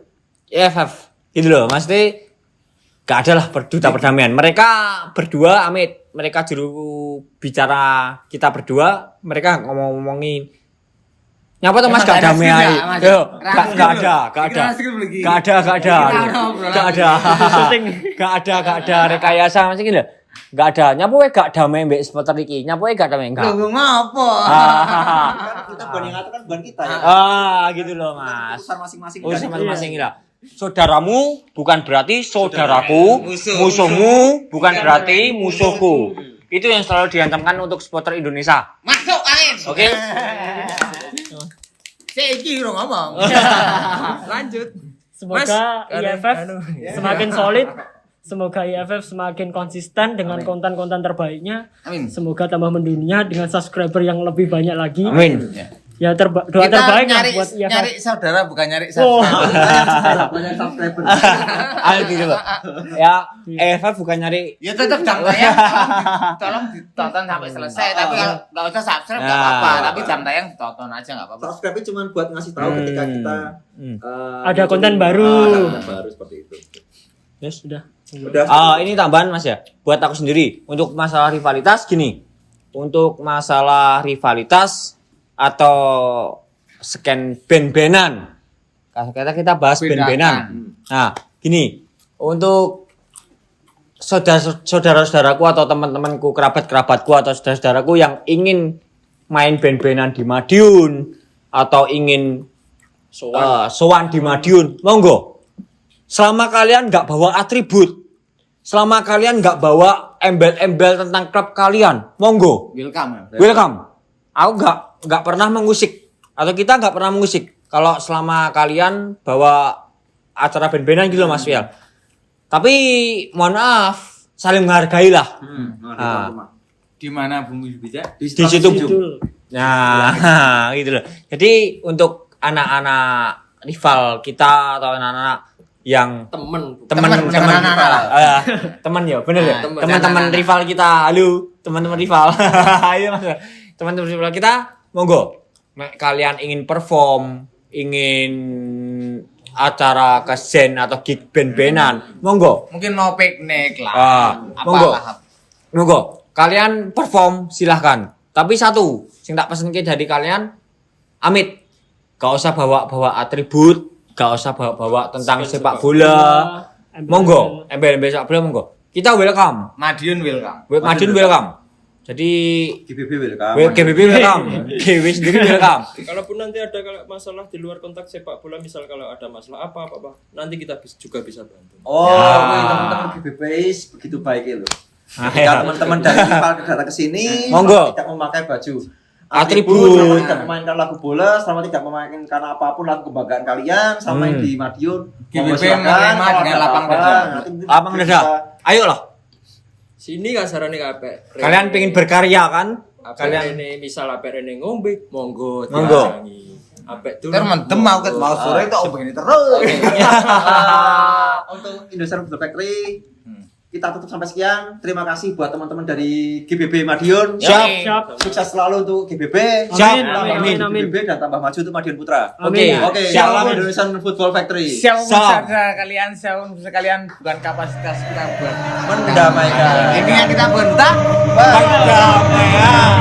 Speaker 3: IFF, gitu loh. Maksudnya gak ada lah duta perdamaian. Mereka berdua, Amit, mereka juru bicara kita berdua, mereka ngomongin nyapa tuh Mas gak damai ae. Yo, gak ada. Gak ada rekayasa macam gini lho. Gak ada. Nyapa wae gak damai mbek supporter iki. Nyapa wae gak damai enggak.
Speaker 2: Lu ngopo?
Speaker 4: Kita ban yang ngatur kan ban kita ya.
Speaker 3: Gitu loh Mas.
Speaker 4: Urusan masing-masing.
Speaker 3: Urusan masing-masing lah. Saudaramu bukan berarti saudaraku, musuhmu bukan berarti musuhku. Itu yang selalu dihantamkan untuk supporter Indonesia.
Speaker 2: Masuk angin.
Speaker 3: Oke?
Speaker 2: Seiki lu ngomong.
Speaker 1: Lanjut.
Speaker 6: Semoga IFF semakin solid. Semoga IFF semakin konsisten dengan konten-konten terbaiknya.
Speaker 2: Amin.
Speaker 6: Semoga tambah mendunia dengan subscriber yang lebih banyak lagi.
Speaker 3: Amin.
Speaker 6: Ya doa
Speaker 2: Kita
Speaker 6: terbaik lah
Speaker 2: nyari,
Speaker 6: buat IFF.
Speaker 2: nyari saudara bukan nyari
Speaker 6: Oh.
Speaker 2: saudara.
Speaker 4: Banyak subscriber.
Speaker 3: Ayo gitu loh. Ya, EFF bukan nyari.
Speaker 2: Ya tetap jam tayang tolong ditonton sampai selesai. Tapi kalau nggak usah subscribe nggak apa-apa. Tapi jam tayang ditonton aja nggak apa-apa.
Speaker 4: Subscribe cuma buat ngasih tahu ketika kita
Speaker 6: Ada konten baru.
Speaker 4: Ada konten baru seperti itu.
Speaker 3: Yes.
Speaker 6: Sudah.
Speaker 3: Ini tambahan Mas ya. Buat aku sendiri. Untuk masalah rivalitas gini. Untuk masalah rivalitas atau scan band-bandan. Kita bahas band-bandan. Nah, gini. Untuk saudara-saudaraku atau teman-temanku, kerabat-kerabatku atau saudara-saudaraku yang ingin main band-bandan di Madiun atau ingin sowan di Madiun, monggo. Selama kalian nggak bawa atribut, selama kalian nggak bawa embel-embel tentang klub kalian, monggo. Welcome. Aku nggak pernah mengusik atau kita nggak pernah mengusik. Kalau selama kalian bawa acara band-bandan gitu loh Mas Fial. Tapi mohon maaf, saling menghargai lah.
Speaker 2: Di mana bumi bisa?
Speaker 3: Di situ. Nah, gitu loh. Jadi untuk anak-anak rival kita atau anak-anak yang teman ya, bener ya. Teman-teman rival kita, halo, teman-teman rival. Ayo Mas. Teman-teman rival kita, monggo. Kalian ingin perform, ingin acara kesen atau gig band-bandan, monggo.
Speaker 2: Mungkin mau piknik lah.
Speaker 3: Monggo.
Speaker 2: Apalah.
Speaker 3: Monggo. Kalian perform silahkan. Tapi satu, sing tak pesenke dari kalian, Amit, gak usah bawa atribut, gak usah bawa tentang sepak bola. Monggo, embel-embel sepak bola monggo. Kita welcome.
Speaker 2: Madiun welcome.
Speaker 3: Madiun welcome. Jadi
Speaker 4: GBB welcome.
Speaker 3: GBB welcome. GBB sendiri welcome.
Speaker 1: Kalaupun nanti ada kalau masalah di luar konteks sepak bola, misal kalau ada masalah apa, nanti kita juga bisa bantu.
Speaker 4: Oh, teman-teman GBB begitu baik itu. Ketika teman-teman dari rival datang ke sini,
Speaker 3: Monggo.
Speaker 4: tidak memakai baju
Speaker 3: Atribut.
Speaker 4: selama tidak memainkan lagu bola, selama tidak memainkan apapun lagu kebanggaan kalian, sama yang di Madiun.
Speaker 2: GBB
Speaker 4: monggo silakan,
Speaker 2: menerima
Speaker 4: kalau
Speaker 2: dengan
Speaker 4: ada
Speaker 2: lapang
Speaker 4: apa-apa,
Speaker 2: dada.
Speaker 4: nanti mungkin
Speaker 3: Abang
Speaker 4: bisa-
Speaker 3: Dada, ayo lah.
Speaker 1: Sini kasarane kabeh.
Speaker 3: Kalian pengen berkarya kan?
Speaker 1: Kalian ini misal apa rene ngombe, monggo.
Speaker 3: Monggo.
Speaker 1: diajangi. Apik tuh.
Speaker 2: Termentem mau sore itu begini terus.
Speaker 4: Untuk Indonesia Football Factory, kita tutup sampai sekian. Terima kasih buat teman-teman dari GBB Madiun.
Speaker 6: Siap.
Speaker 4: Sukses selalu untuk GBB.
Speaker 3: Siap.
Speaker 4: Tambah
Speaker 6: Amin,
Speaker 4: maju
Speaker 6: amin.
Speaker 4: GBB dan tambah maju untuk Madiun Putra.
Speaker 3: Oke.
Speaker 4: Oke,
Speaker 3: Siap.
Speaker 4: salam Indonesian Football Factory.
Speaker 2: Siapa
Speaker 3: Salam.
Speaker 2: saudara kalian, siapa kalian bukan kapasitas kita buat
Speaker 4: Mendamaikan.
Speaker 2: Intinya kita bentak.
Speaker 3: Bye.